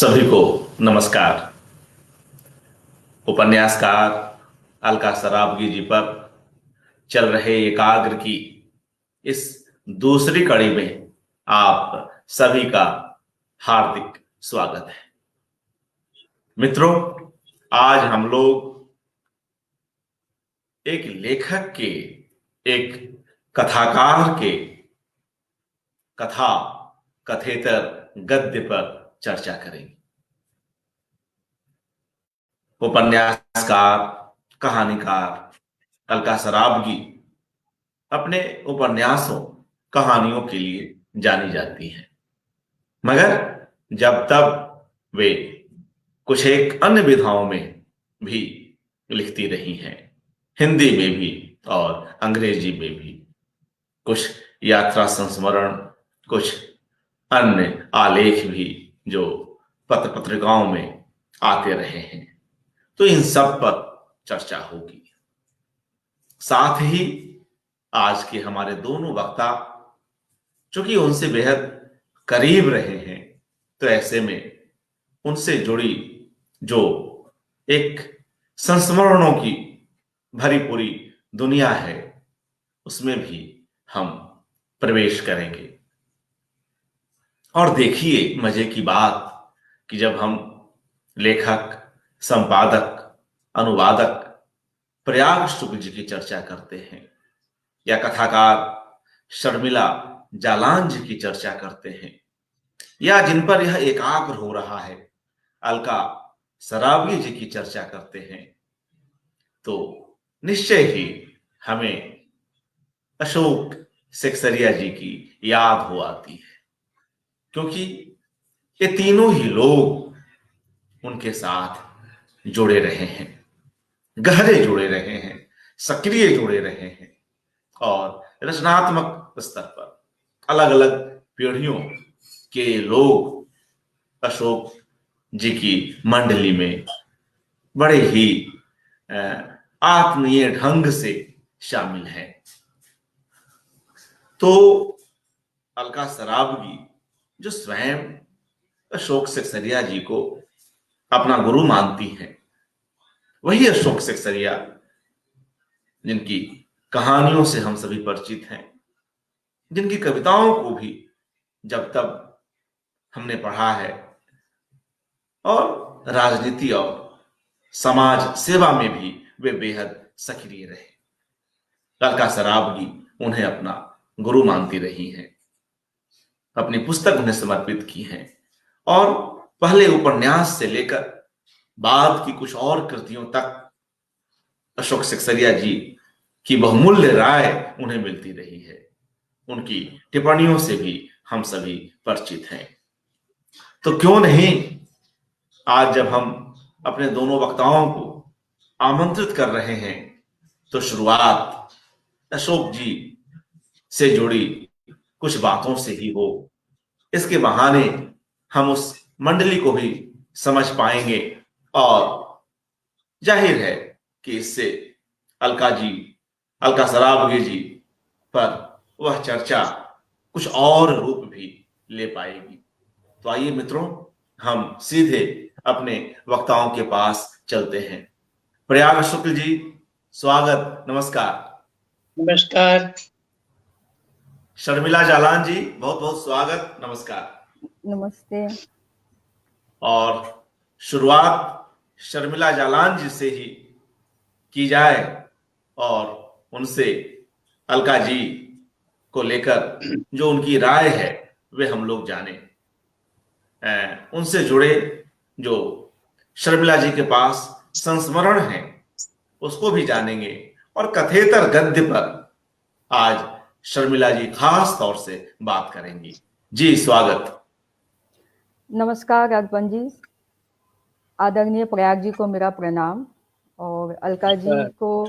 सभी को नमस्कार। उपन्यासकार अलका सराबगी जी पर चल रहे एकाग्र की इस दूसरी कड़ी में आप सभी का हार्दिक स्वागत है। मित्रों, आज हम लोग एक लेखक के, एक कथाकार के कथा कथेतर गद्य पर चर्चा करेंगे। उपन्यासकार, कहानीकार अलका सराबगी अपने उपन्यासों, कहानियों के लिए जानी जाती हैं, मगर जब तब वे कुछ एक अन्य विधाओं में भी लिखती रही हैं, हिंदी में भी और अंग्रेजी में भी। कुछ यात्रा संस्मरण, कुछ अन्य आलेख भी जो पत्र पत्रिकाओं में आते रहे हैं। तो इन सब पर चर्चा होगी। साथ ही आज के हमारे दोनों वक्ता चूंकि उनसे बेहद करीब रहे हैं, तो ऐसे में उनसे जुड़ी जो एक संस्मरणों की भरी पूरी दुनिया है, उसमें भी हम प्रवेश करेंगे। और देखिए मजे की बात कि जब हम लेखक, संपादक, अनुवादक प्रयाग शुक्ल जी की चर्चा करते हैं या कथाकार शर्मिला जालान जी की चर्चा करते हैं, या जिन पर यह एकाग्र हो रहा है अलका सराबगी जी की चर्चा करते हैं, तो निश्चय ही हमें अशोक सेक्सरिया जी की याद हो आती है, क्योंकि ये तीनों ही लोग उनके साथ जुड़े रहे हैं, गहरे जुड़े रहे हैं, सक्रिय जुड़े रहे हैं और रचनात्मक स्तर पर अलग अलग पीढ़ियों के लोग अशोक जी की मंडली में बड़े ही आत्मीय ढंग से शामिल हैं। तो अलका सराबगी जो स्वयं अशोक सेक्सरिया जी को अपना गुरु मानती हैं, वही अशोक सेक्सरिया जिनकी कहानियों से हम सभी परिचित हैं, जिनकी कविताओं को भी जब तब हमने पढ़ा है और राजनीति और समाज सेवा में भी वे बेहद सक्रिय रहे। अलका सराबगी उन्हें अपना गुरु मानती रही हैं, अपनी पुस्तक उन्हें समर्पित की हैं और पहले उपन्यास से लेकर बाद की कुछ और कृतियों तक अशोक सेक्सरिया जी की बहुमूल्य राय उन्हें मिलती रही है। उनकी टिप्पणियों से भी हम सभी परिचित हैं। तो क्यों नहीं आज जब हम अपने दोनों वक्ताओं को आमंत्रित कर रहे हैं, तो शुरुआत अशोक जी से जुड़ी कुछ बातों से ही हो। इसके बहाने हम उस मंडली को भी समझ पाएंगे और जाहिर है कि इससे अलका सराबगी जी पर वह चर्चा कुछ और रूप भी ले पाएगी। तो आइए मित्रों, हम सीधे अपने वक्ताओं के पास चलते हैं। प्रयाग शुक्ल जी, स्वागत, नमस्कार। नमस्कार। शर्मिला जालान जी, बहुत बहुत स्वागत, नमस्कार। नमस्ते। और शुरुआत शर्मिला जालान जी से ही की जाए और उनसे अलका जी को लेकर जो उनकी राय है वे हम लोग जाने। उनसे जुड़े जो शर्मिला जी के पास संस्मरण है उसको भी जानेंगे और कथेतर गद्य पर आज शर्मिला जी खास तौर से बात करेंगी। जी स्वागत। नमस्कार अर्पण जी, आदरणीय प्रयाग जी को मेरा प्रणाम और अलका जी को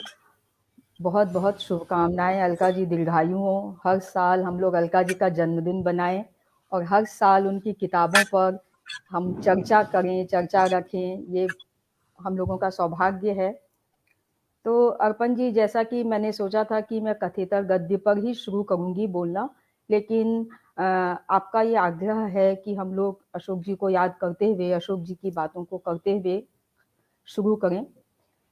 बहुत बहुत शुभकामनाएं। अलका जी दीर्घायु हो, हर साल हम लोग अलका जी का जन्मदिन बनाएं और हर साल उनकी किताबों पर हम चर्चा करें, चर्चा रखें, ये हम लोगों का सौभाग्य है। तो अर्पण जी, जैसा कि मैंने सोचा था कि मैं कथेतर गद्य पर ही शुरू करूंगी बोलना, लेकिन आपका ये आग्रह है कि हम लोग अशोक जी को याद करते हुए, अशोक जी की बातों को करते हुए शुरू करें।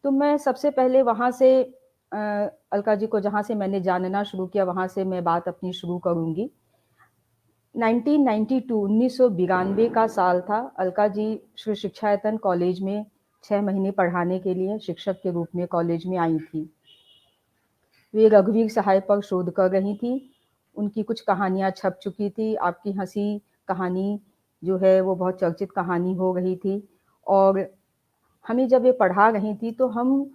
तो मैं सबसे पहले वहाँ से अलका जी को जहाँ से मैंने जानना शुरू किया, वहाँ से मैं बात अपनी शुरू करूँगी। 1992 का साल था। अलका जी श्री शिक्षायतन कॉलेज में 6 महीने पढ़ाने के लिए शिक्षक के रूप में कॉलेज में आई थी। वे रघुवीर सहाय पर शोध कर रही थी। उनकी कुछ कहानियाँ छप चुकी थी। आपकी हँसी कहानी जो है वो बहुत चर्चित कहानी हो रही थी, और हमें जब ये पढ़ा रही थी तो हम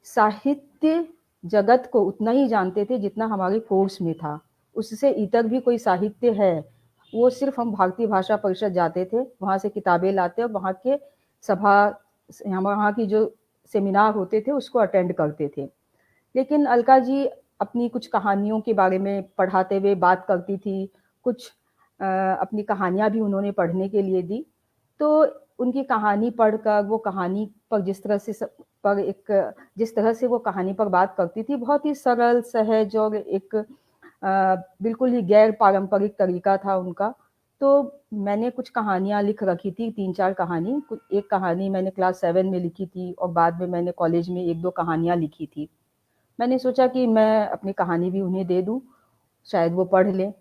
साहित्य जगत को उतना ही जानते थे जितना हमारे कोर्स में था। उससे इतर भी कोई साहित्य है, वो सिर्फ हम भारतीय भाषा परिषद जाते थे, वहाँ से किताबें लाते और वहाँ के सभा, वहाँ की जो सेमिनार होते थे उसको अटेंड करते थे। लेकिन अलका जी अपनी कुछ कहानियों के बारे में पढ़ाते हुए बात करती थी। कुछ अपनी कहानियाँ भी उन्होंने पढ़ने के लिए दी। तो उनकी कहानी पढ़कर, वो कहानी पर जिस तरह से वो कहानी पर बात करती थी, बहुत ही सरल, सहज और एक बिल्कुल ही गैर पारंपरिक तरीका था उनका। तो मैंने कुछ कहानियाँ लिख रखी थी, 3-4 कहानी। एक कहानी मैंने क्लास 7 में लिखी थी और बाद में मैंने कॉलेज में 1-2 कहानियाँ लिखी थी। मैंने सोचा कि मैं अपनी कहानी भी उन्हें दे दूँ, शायद वो पढ़ लें।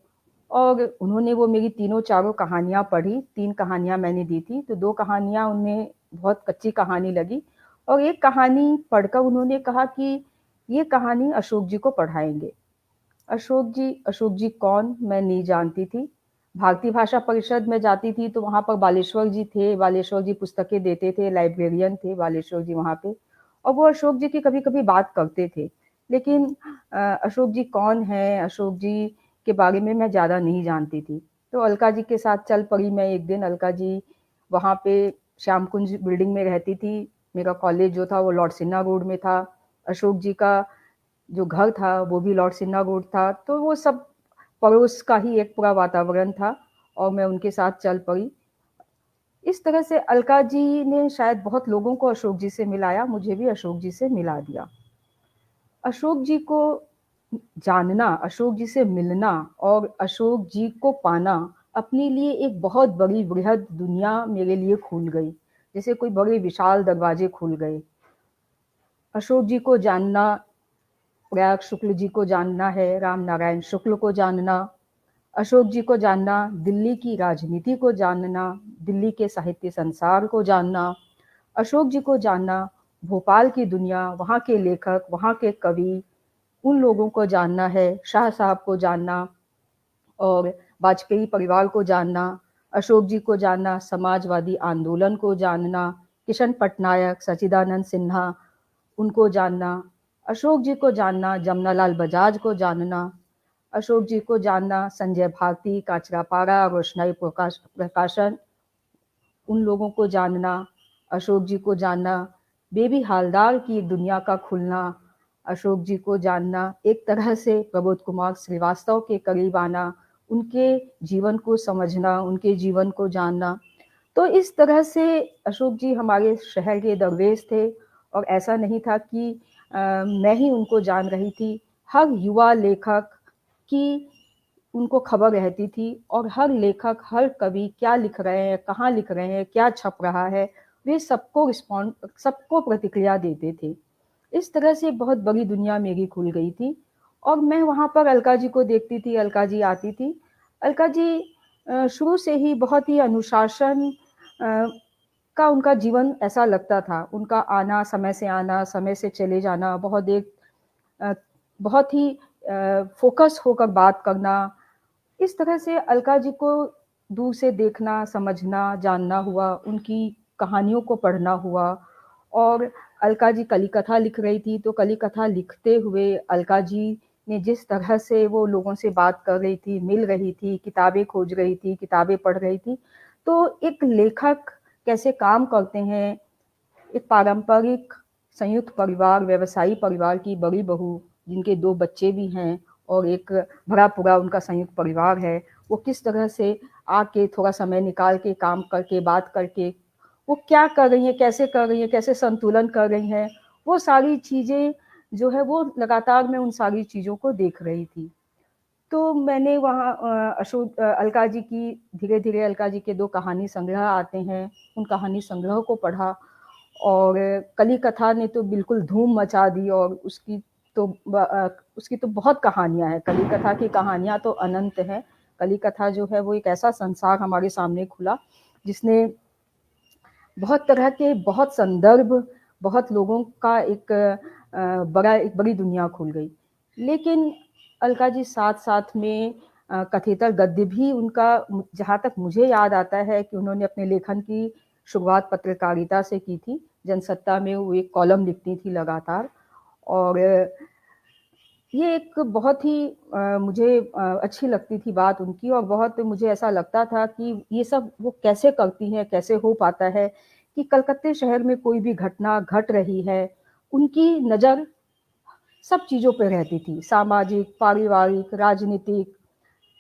और उन्होंने वो मेरी तीनों चारों कहानियाँ पढ़ी। 3 कहानियाँ मैंने दी थी, तो 2 कहानियाँ उन्हें बहुत कच्ची कहानी लगी, और एक कहानी पढ़कर उन्होंने कहा कि ये कहानी अशोक जी को पढ़ाएँगे। अशोक जी कौन, मैं नहीं जानती थी। भारतीय भाषा परिषद में जाती थी तो वहाँ पर बालेश्वर जी थे, बालेश्वर जी पुस्तकें देते थे, लाइब्रेरियन थे बालेश्वर जी वहाँ पे, और वो अशोक जी की कभी-कभी बात करते थे। लेकिन अशोक जी कौन हैं, अशोक जी के बारे में मैं ज़्यादा नहीं जानती थी। तो अलका जी के साथ चल पड़ी मैं एक दिन। अलका जी वहाँ पे श्याम कुंज बिल्डिंग में रहती थी। मेरा कॉलेज जो था वो लॉर्ड सिन्हा रोड में था। अशोक जी का जो घर था वो भी लॉर्ड सिन्हा रोड था। तो वो सब पड़ोस का ही एक पूरा वातावरण था, और मैं उनके साथ चल पड़ी। इस तरह से अलका जी ने शायद बहुत लोगों को अशोक जी से मिलाया, मुझे भी अशोक जी से मिला दिया। अशोक जी को जानना, अशोक जी से मिलना और अशोक जी को पाना अपने लिए एक बहुत बड़ी वृहद दुनिया मेरे लिए खुल गई, जैसे कोई बड़े विशाल दरवाजे खुल गए। अशोक जी को जानना, प्रयाग शुक्ल जी को जानना है, राम नारायण शुक्ल को जानना, अशोक जी को जानना, दिल्ली की राजनीति को जानना, दिल्ली के साहित्य संसार को जानना, अशोक जी को जानना, भोपाल की दुनिया, वहाँ के लेखक, वहाँ के कवि, उन लोगों को जानना है, शाह साहब को जानना और वाजपेयी परिवार को जानना, अशोक जी को जानना, समाजवादी आंदोलन को जानना, किशन पटनायक, सच्चिदानंद सिन्हा, उनको जानना, अशोक जी को जानना, जमनालाल बजाज को जानना, अशोक जी को जानना, संजय भारती, काचरापाड़ा, रोशनाई प्रकाशन, उन लोगों को जानना, अशोक जी को जानना, बेबी हालदार की दुनिया का खुलना, अशोक जी को जानना, एक तरह से प्रबोध कुमार श्रीवास्तव के करीब आना, उनके जीवन को समझना, उनके जीवन को जानना। तो इस तरह से अशोक जी हमारे शहर के दरवेश थे, और ऐसा नहीं था कि मैं ही उनको जान रही थी। हर युवा लेखक की उनको खबर रहती थी, और हर लेखक, हर कवि क्या लिख रहे हैं, कहाँ लिख रहे हैं, क्या छप रहा है, वे सबको प्रतिक्रिया देते थे। इस तरह से बहुत बड़ी दुनिया मेरी खुल गई थी, और मैं वहाँ पर अलका जी को देखती थी, अलका जी आती थी। अलका जी शुरू से ही बहुत ही अनुशासन का उनका जीवन ऐसा लगता था। उनका आना, समय से चले जाना, अ, बहुत ही फ़ोकस होकर बात करना, इस तरह से अलका जी को दूर से देखना, समझना, जानना हुआ, उनकी कहानियों को पढ़ना हुआ। और अलका जी कली कथा लिख रही थी, तो कली कथा लिखते हुए अलका जी ने जिस तरह से वो लोगों से बात कर रही थी, मिल रही थी, किताबें खोज रही थी, किताबें पढ़ रही थी, तो एक लेखक कैसे काम करते हैं, एक पारंपरिक संयुक्त परिवार, व्यवसायी परिवार की बड़ी बहू, जिनके 2 बच्चे भी हैं और एक भरा-पूरा उनका संयुक्त परिवार है, वो किस तरह से आके थोड़ा समय निकाल के काम करके, बात करके, वो क्या कर रही हैं, कैसे कर रही हैं, कैसे संतुलन कर रही हैं, वो सारी चीज़ें जो है वो लगातार मैं उन सारी चीज़ों को देख रही थी। तो मैंने वहाँ अलका जी की धीरे-धीरे अलका जी के 2 कहानी संग्रह आते हैं, उन कहानी संग्रह को पढ़ा और कली कथा ने तो बिल्कुल धूम मचा दी और उसकी तो बहुत कहानियाँ हैं। कली कथा की कहानियाँ तो अनंत हैं। कली कथा जो है वो एक ऐसा संसार हमारे सामने खुला, जिसने बहुत तरह के बहुत संदर्भ, बहुत लोगों का एक बड़ी दुनिया खुल गई। लेकिन अलका जी साथ-साथ में कथेतर गद्य भी उनका जहाँ तक मुझे याद आता है कि उन्होंने अपने लेखन की शुरुआत पत्रकारिता से की थी। जनसत्ता में वो एक कॉलम लिखती थी लगातार और ये एक बहुत ही मुझे अच्छी लगती थी बात उनकी और बहुत मुझे ऐसा लगता था कि ये सब वो कैसे करती हैं, कैसे हो पाता है कि कलकत्ते शहर में कोई भी घटना घट रही है, उनकी नज़र सब चीज़ों पे रहती थी, सामाजिक, पारिवारिक, राजनीतिक,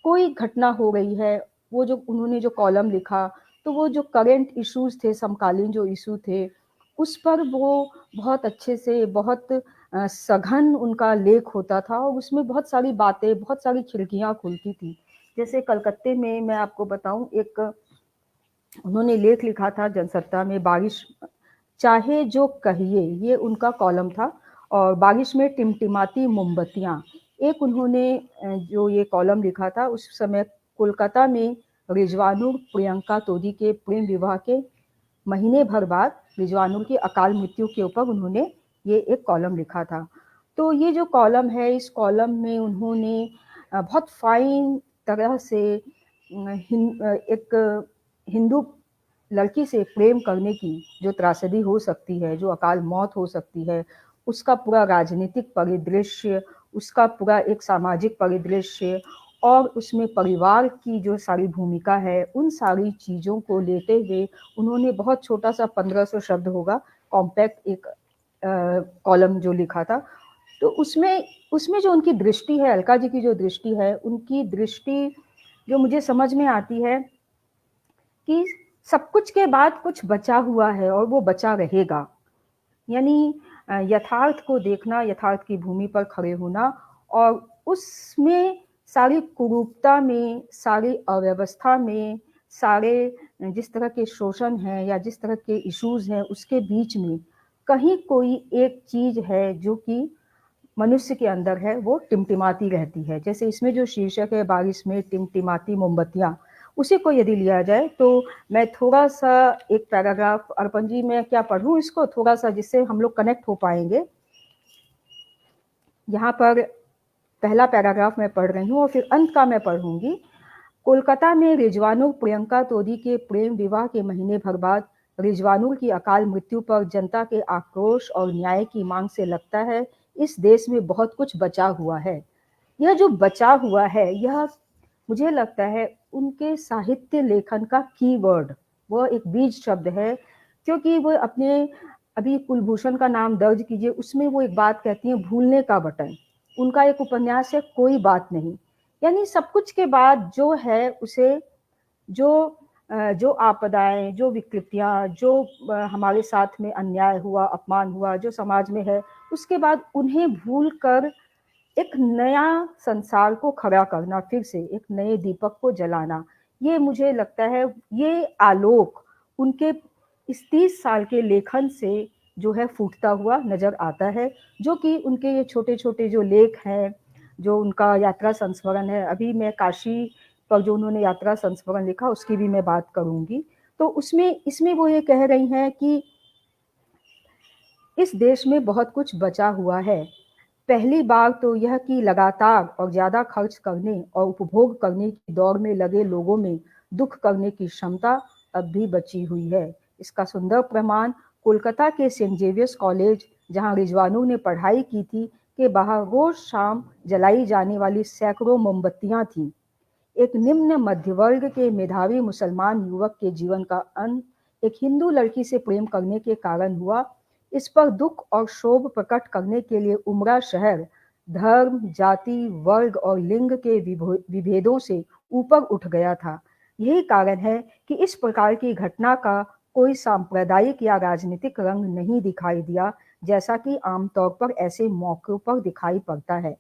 कोई घटना हो रही है, वो जो उन्होंने जो कॉलम लिखा, तो वो जो करंट इश्यूज़ थे, समकालीन जो इश्यू थे, उस पर वो बहुत अच्छे से बहुत सघन उनका लेख होता था और उसमें बहुत सारी बातें, बहुत सारी खिड़कियाँ खुलती थी। जैसे कलकत्ते में मैं आपको बताऊँ एक उन्होंने लेख लिखा था जनसत्ता में बारिश चाहे जो कहिए, ये उनका कॉलम था और बारिश में टिमटिमाती मोमबत्तियाँ। एक उन्होंने जो ये कॉलम लिखा था उस समय कोलकाता में रिजवानुर प्रियंका तोदी के प्रेम विवाह के महीने भर बाद रिजवानुर की अकाल मृत्यु के ऊपर उन्होंने ये एक कॉलम लिखा था। तो ये जो कॉलम है, इस कॉलम में उन्होंने बहुत फाइन तरह से एक हिंदू लड़की से प्रेम करने की जो त्रासदी हो सकती है, जो अकाल मौत हो सकती है, उसका पूरा राजनीतिक परिदृश्य, उसका पूरा एक सामाजिक परिदृश्य और उसमें परिवार की जो सारी भूमिका है, उन सारी चीज़ों को लेते हुए उन्होंने बहुत छोटा-सा 1500 शब्द होगा, कॉम्पैक्ट एक कॉलम जो लिखा था। तो उसमें जो उनकी दृष्टि है, अलका जी की जो दृष्टि है, उनकी दृष्टि जो मुझे समझ में आती है कि सब कुछ के बाद कुछ बचा हुआ है और वो बचा रहेगा। यानी यथार्थ को देखना, यथार्थ की भूमि पर खड़े होना और उसमें सारी कुरूपता में, सारी अव्यवस्था में, सारे जिस तरह के शोषण हैं या जिस तरह के इश्यूज़ हैं, उसके बीच में कहीं कोई एक चीज़ है जो कि मनुष्य के अंदर है, वो टिमटिमाती रहती है। जैसे इसमें जो शीर्षक है बारिश में टिमटिमाती मोमबत्तियाँ, उसी को यदि लिया जाए तो मैं थोड़ा-सा एक पैराग्राफ अर्पण जी मैं क्या पढ़ूँ इसको थोड़ा-सा जिससे हम लोग कनेक्ट हो पाएँगे। यहाँ पर पहला पैराग्राफ मैं पढ़ रही हूँ और फिर अंत का मैं पढ़ूँगी। कोलकाता में रिजवानुर प्रियंका तोदी के प्रेम विवाह के महीने भर बाद रिजवानुर की अकाल मृत्यु पर जनता के आक्रोश और न्याय की मांग से लगता है इस देश में बहुत कुछ बचा हुआ है। यह जो बचा हुआ है, यह मुझे लगता है उनके साहित्य लेखन का कीवर्ड, वह एक बीज शब्द है क्योंकि वो अपने अभी कुलभूषण का नाम दर्ज कीजिए, उसमें वो एक बात कहती हैं भूलने का बटन। उनका एक उपन्यास है कोई बात नहीं। यानी सब कुछ के बाद जो है उसे जो आपदाएँ, जो विकृतियाँ, जो हमारे साथ में अन्याय हुआ, अपमान हुआ, जो समाज में है, उसके बाद उन्हें भूल कर एक नया संसार को खड़ा करना, फिर से एक नए दीपक को जलाना, ये मुझे लगता है ये आलोक उनके इस 30 साल के लेखन से जो है फूटता हुआ नज़र आता है, जो कि उनके ये छोटे-छोटे जो लेख हैं, जो उनका यात्रा संस्मरण है, अभी मैं काशी पर जो उन्होंने यात्रा संस्मरण लिखा उसकी भी मैं बात करूँगी। तो इसमें वो ये कह रही हैं कि इस देश में बहुत कुछ बचा हुआ है। पहली बात तो यह कि लगातार और ज़्यादा खर्च करने और उपभोग करने की दौड़ में लगे लोगों में दुख करने की क्षमता अब भी बची हुई है। इसका सुंदर प्रमाण कोलकाता के सेंट जेवियर्स कॉलेज जहां रिजवानू ने पढ़ाई की थी के बाहर रोज शाम जलाई जाने वाली सैकड़ों मोमबत्तियां थीं। एक निम्न मध्य वर्ग के मेधावी मुसलमान युवक के जीवन का अंत एक हिंदू लड़की से प्रेम करने के कारण हुआ। इस पर दुख और क्षोभ प्रकट करने के लिए उमड़ा शहर धर्म, जाति, वर्ग और लिंग के विभेदों से ऊपर उठ गया था। यही कारण है कि इस प्रकार की घटना का कोई सांप्रदायिक या राजनीतिक रंग नहीं दिखाई दिया, जैसा कि आमतौर पर ऐसे मौकों पर दिखाई पड़ता है।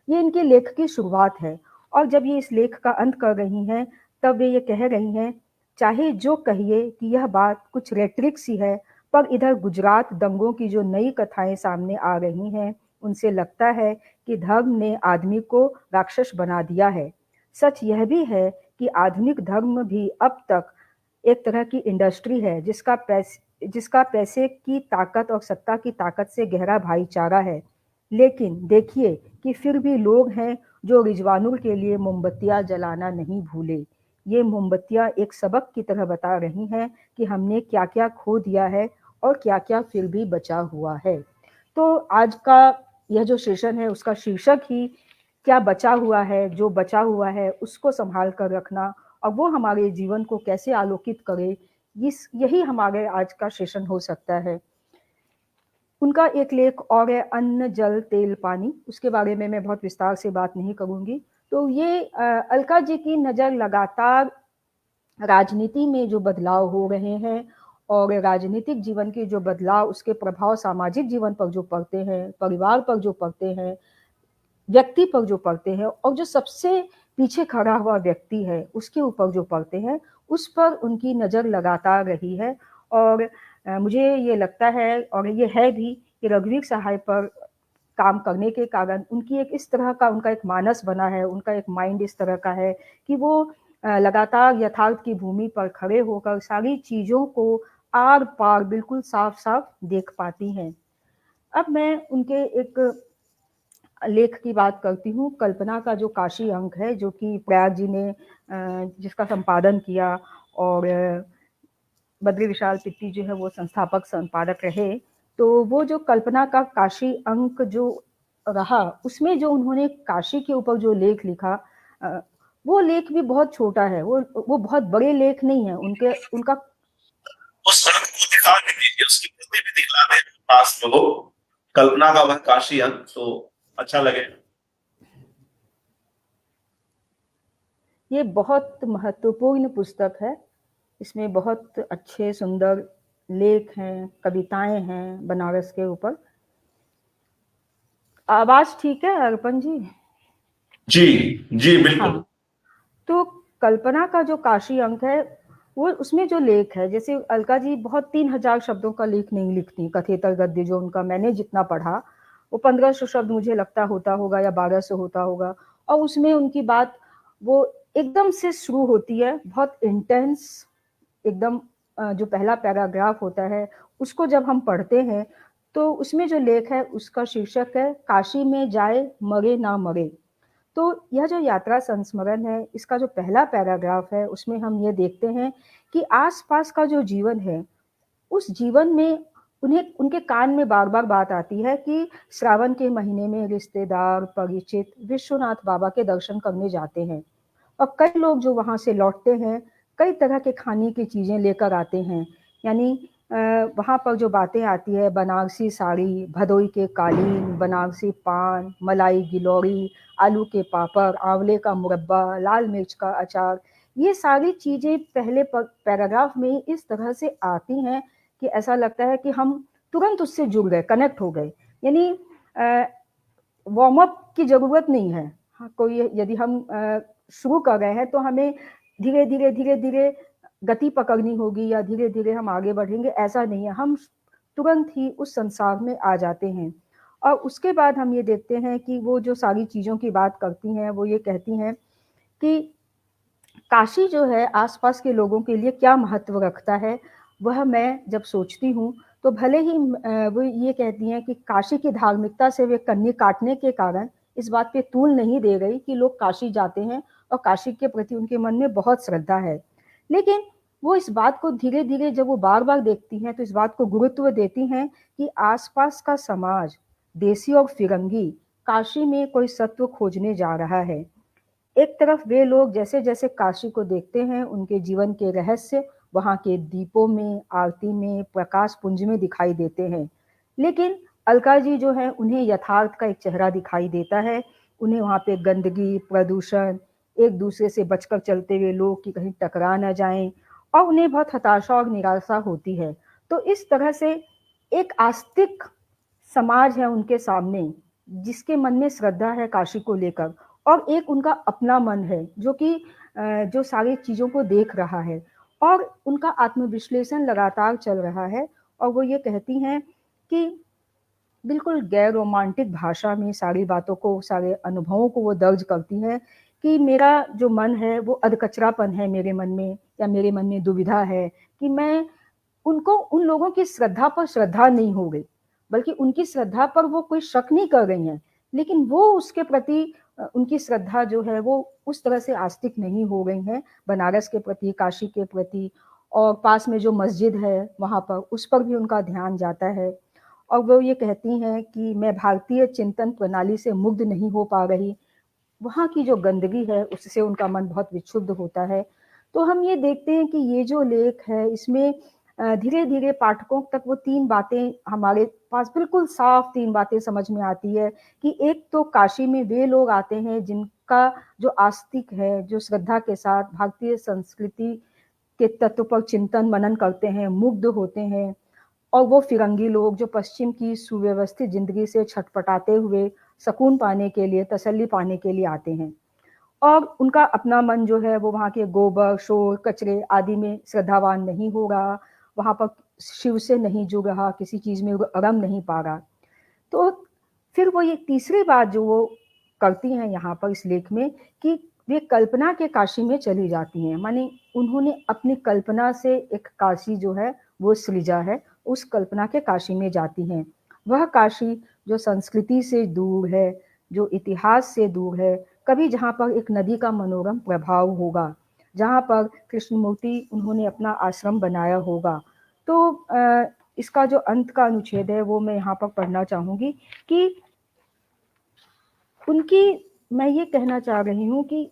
ये इनके लेख की शुरुआत है और जब ये इस लेख का अंत कर रही हैं, तब वे ये कह रही हैं, चाहे जो कहिए कि यह बात कुछ रेट्रिक सी है, पर इधर गुजरात दंगों की जो नई कथाएं सामने आ रही हैं, उनसे लगता है कि धर्म ने आदमी को राक्षस बना दिया है। सच यह भी है कि आधुनिक धर्म भी अब तक एक तरह की इंडस्ट्री है, जिसका पैसे की ताकत और सत्ता की ताकत से गहरा भाईचारा है। लेकिन देखिए कि फिर भी लोग हैं जो रिजवानुल के लिए मोमबत्तियां जलाना नहीं भूले। ये मोमबत्तियां एक सबक की तरह बता रही हैं कि हमने क्या क्या खो दिया है और क्या क्या फिर भी बचा हुआ है। तो आज का यह जो सेशन है, उसका शीर्षक ही क्या बचा हुआ है, जो बचा हुआ है उसको संभाल कर रखना और वो हमारे जीवन को कैसे आलोकित करे, यही हमारे आज का सेशन हो सकता है। उनका एक लेख और है, अन्न जल तेल पानी, उसके बारे में मैं बहुत विस्तार से बात नहीं करूंगी। तो ये अलका जी की नज़र लगातार राजनीति में जो बदलाव हो रहे हैं और राजनीतिक जीवन के जो बदलाव, उसके प्रभाव सामाजिक जीवन पर जो पड़ते हैं, परिवार पर जो पड़ते हैं, व्यक्ति पर जो पड़ते हैं और जो सबसे पीछे खड़ा हुआ व्यक्ति है उसके ऊपर जो पड़ते हैं, उस पर उनकी नज़र लगातार रही है। और मुझे ये लगता है और ये है भी कि रघुवीर सहाय पर काम करने के कारण उनकी एक इस तरह का उनका एक मानस बना है, उनका एक माइंड इस तरह का है कि वो लगातार यथार्थ की भूमि पर खड़े होकर सारी चीज़ों को आर पार बिल्कुल साफ साफ देख पाती हैं। अब मैं उनके एक लेख की बात करती हूँ, कल्पना का जो काशी अंक है, जो कि प्रयाग जी ने जिसका संपादन किया और बद्री विशाल पिट्टी जो है वो संस्थापक संपादक रहे। तो वो जो कल्पना का काशी अंक जो रहा, उसमें जो उन्होंने काशी के ऊपर जो लेख लिखा, वो लेख भी बहुत छोटा है, वो बहुत बड़े लेख नहीं है उनका। उस सड़क को दिखा भी दीजिए, उसकी प्रति भी दिखला दे पास में हो, कल्पना का वह काशी अंक, तो अच्छा लगे। ये बहुत महत्वपूर्ण पुस्तक है, इसमें बहुत अच्छे सुंदर लेख हैं, कविताएं हैं बनारस के ऊपर। आवाज ठीक है अर्पण जी? जी जी बिल्कुल। हाँ, तो कल्पना का जो काशी अंक है, वो उसमें जो लेख है, जैसे अलका जी बहुत 3000 शब्दों का लेख नहीं लिखती, कथेतर गद्य जो उनका मैंने जितना पढ़ा, वो 1500 शब्द मुझे लगता होता होगा या 1200 होता होगा। और उसमें उनकी बात वो एकदम से शुरू होती है, बहुत इंटेंस, एकदम जो पहला पैराग्राफ होता है उसको जब हम पढ़ते हैं, तो उसमें जो लेख है उसका शीर्षक है, काशी में जाए मरे ना मरे। तो यह जो यात्रा संस्मरण है, इसका जो पहला पैराग्राफ है, उसमें हम ये देखते हैं कि आसपास का जो जीवन है, उस जीवन में उन्हें उनके कान में बार-बार बात आती है कि श्रावण के महीने में रिश्तेदार, परिचित विश्वनाथ बाबा के दर्शन करने जाते हैं और कई लोग जो वहाँ से लौटते हैं, कई तरह के खाने की चीज़ें लेकर आते हैं। यानी वहाँ पर जो बातें आती है, बनारसी साड़ी, भदोई के कालीन, बनारसी पान, मलाई गिलोरी, आलू के पापड़, आंवले का मुरब्बा, लाल मिर्च का अचार, ये सारी चीज़ें पहले पैराग्राफ में इस तरह से आती हैं कि ऐसा लगता है कि हम तुरंत उससे जुड़ गए, कनेक्ट हो गए। यानी वार्म अप की ज़रूरत नहीं है। हाँ, कोई यदि हम शुरू कर रहे हैं तो हमें धीरे-धीरे गति पकड़नी होगी या धीरे-धीरे हम आगे बढ़ेंगे, ऐसा नहीं है। हम तुरंत ही उस संसार में आ जाते हैं। और उसके बाद हम ये देखते हैं कि वो जो सारी चीज़ों की बात करती हैं, वो ये कहती हैं कि काशी जो है आसपास के लोगों के लिए क्या महत्व रखता है, वह मैं जब सोचती हूँ, तो भले ही वो ये कहती हैं कि काशी की धार्मिकता से वे कन्नी काटने के कारण इस बात पे तूल नहीं दे रही कि लोग काशी जाते हैं और काशी के प्रति उनके मन में बहुत श्रद्धा है। लेकिन वो इस बात को धीरे-धीरे जब वो बार-बार देखती हैं, तो इस बात को गुरुत्व देती हैं कि आसपास का समाज, देसी और फिरंगी, काशी में कोई सत्व खोजने जा रहा है। एक तरफ वे लोग जैसे-जैसे काशी को देखते हैं, उनके जीवन के रहस्य वहाँ के दीपों में, आरती में, प्रकाश पुंज में दिखाई देते हैं। लेकिन अलका जी जो हैं, उन्हें यथार्थ का एक चेहरा दिखाई देता है। उन्हें वहाँ पे गंदगी, प्रदूषण, एक-दूसरे से बचकर चलते हुए लोग कि कहीं टकरा ना जाएँ और उन्हें बहुत हताशा और निराशा होती है। तो इस तरह से एक आस्तिक समाज है उनके सामने, जिसके मन में श्रद्धा है काशी को लेकर और एक उनका अपना मन है जो कि जो सारी चीज़ों को देख रहा है और उनका आत्मविश्लेषण लगातार चल रहा है और वो ये कहती हैं कि बिल्कुल गैर रोमांटिक भाषा में सारी बातों को, सारे अनुभवों को वो दर्ज करती हैं कि मेरा जो मन है वो अधकचरापन है मेरे मन में या मेरे मन में दुविधा है कि मैं उनको उन लोगों की श्रद्धा पर श्रद्धा नहीं हो गई, बल्कि उनकी श्रद्धा पर वो कोई शक नहीं कर रही हैं, लेकिन वो उसके प्रति उनकी श्रद्धा जो है वो उस तरह से आस्तिक नहीं हो गई हैं, बनारस के प्रति, काशी के प्रति और पास में जो मस्जिद है वहाँ पर, उस पर भी उनका ध्यान जाता है। और वो ये कहती हैं कि मैं भारतीय चिंतन प्रणाली से मुग्ध नहीं हो पा रही, वहाँ की जो गंदगी है उससे उनका मन बहुत विक्षुब्ध होता है। तो हम ये देखते हैं कि ये जो लेख है इसमें धीरे-धीरे पाठकों तक वो 3 बातें हमारे पास बिल्कुल साफ 3 बातें समझ में आती है कि एक तो काशी में वे लोग आते हैं जिनका जो आस्तिक है, जो श्रद्धा के साथ भारतीय संस्कृति के तत्व पर चिंतन मनन करते हैं, मुग्ध होते हैं और वो फिरंगी लोग जो पश्चिम की सुव्यवस्थित ज़िंदगी से छटपटाते हुए सुकून पाने के लिए, तसल्ली पाने के लिए आते हैं। और उनका अपना मन जो है वो वहाँ के गोबर, शोर, कचरे आदि में श्रद्धावान नहीं हो रहा, वहाँ पर शिव से नहीं जुड़ रहा, किसी चीज़ में रम नहीं पा रहा। तो फिर वो ये तीसरी बात जो वो करती हैं यहाँ पर इस लेख में कि वे कल्पना के काशी में चली जाती हैं, माने उन्होंने अपनी कल्पना से एक काशी जो है वो सृजा है, उस कल्पना के काशी में जाती हैं। वह काशी जो संस्कृति से दूर है, जो इतिहास से दूर है, कभी जहाँ पर एक नदी का मनोरम प्रभाव होगा, जहाँ पर कृष्णमूर्ति उन्होंने अपना आश्रम बनाया होगा। तो इसका जो अंत का अनुच्छेद है वो मैं यहाँ पर पढ़ना चाहूँगी कि उनकी मैं ये कहना चाह रही हूँ कि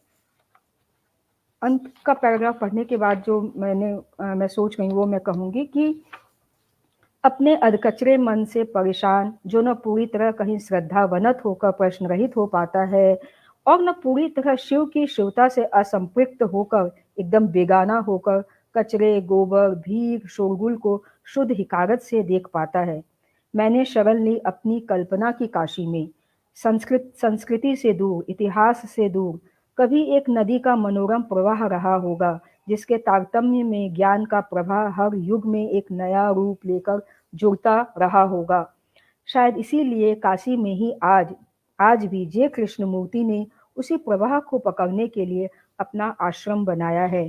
अंत का पैराग्राफ पढ़ने के बाद जो मैं सोच रही हूँ वो मैं कहूँगी कि अपने अधकचरे मन से परेशान जो न पूरी तरह कहीं श्रद्धावनत होकर प्रश्न रहित हो पाता है और न पूरी तरह शिव की शिवता से असंपृक्त होकर एकदम बेगाना होकर कचरे, गोबर, भीड़, शोरगुल को शुद्ध हिकारत से देख पाता है। मैंने शरण ली अपनी कल्पना की काशी में, संस्कृति से दूर, इतिहास से दूर, कभी एक नदी का मनोरम प्रवाह रहा होगा जिसके तारतम्य में ज्ञान का प्रवाह हर युग में एक नया रूप लेकर जुड़ता रहा होगा। शायद इसीलिए काशी में ही आज भी जय कृष्णमूर्ति ने उसी प्रवाह को पकड़ने के लिए अपना आश्रम बनाया है।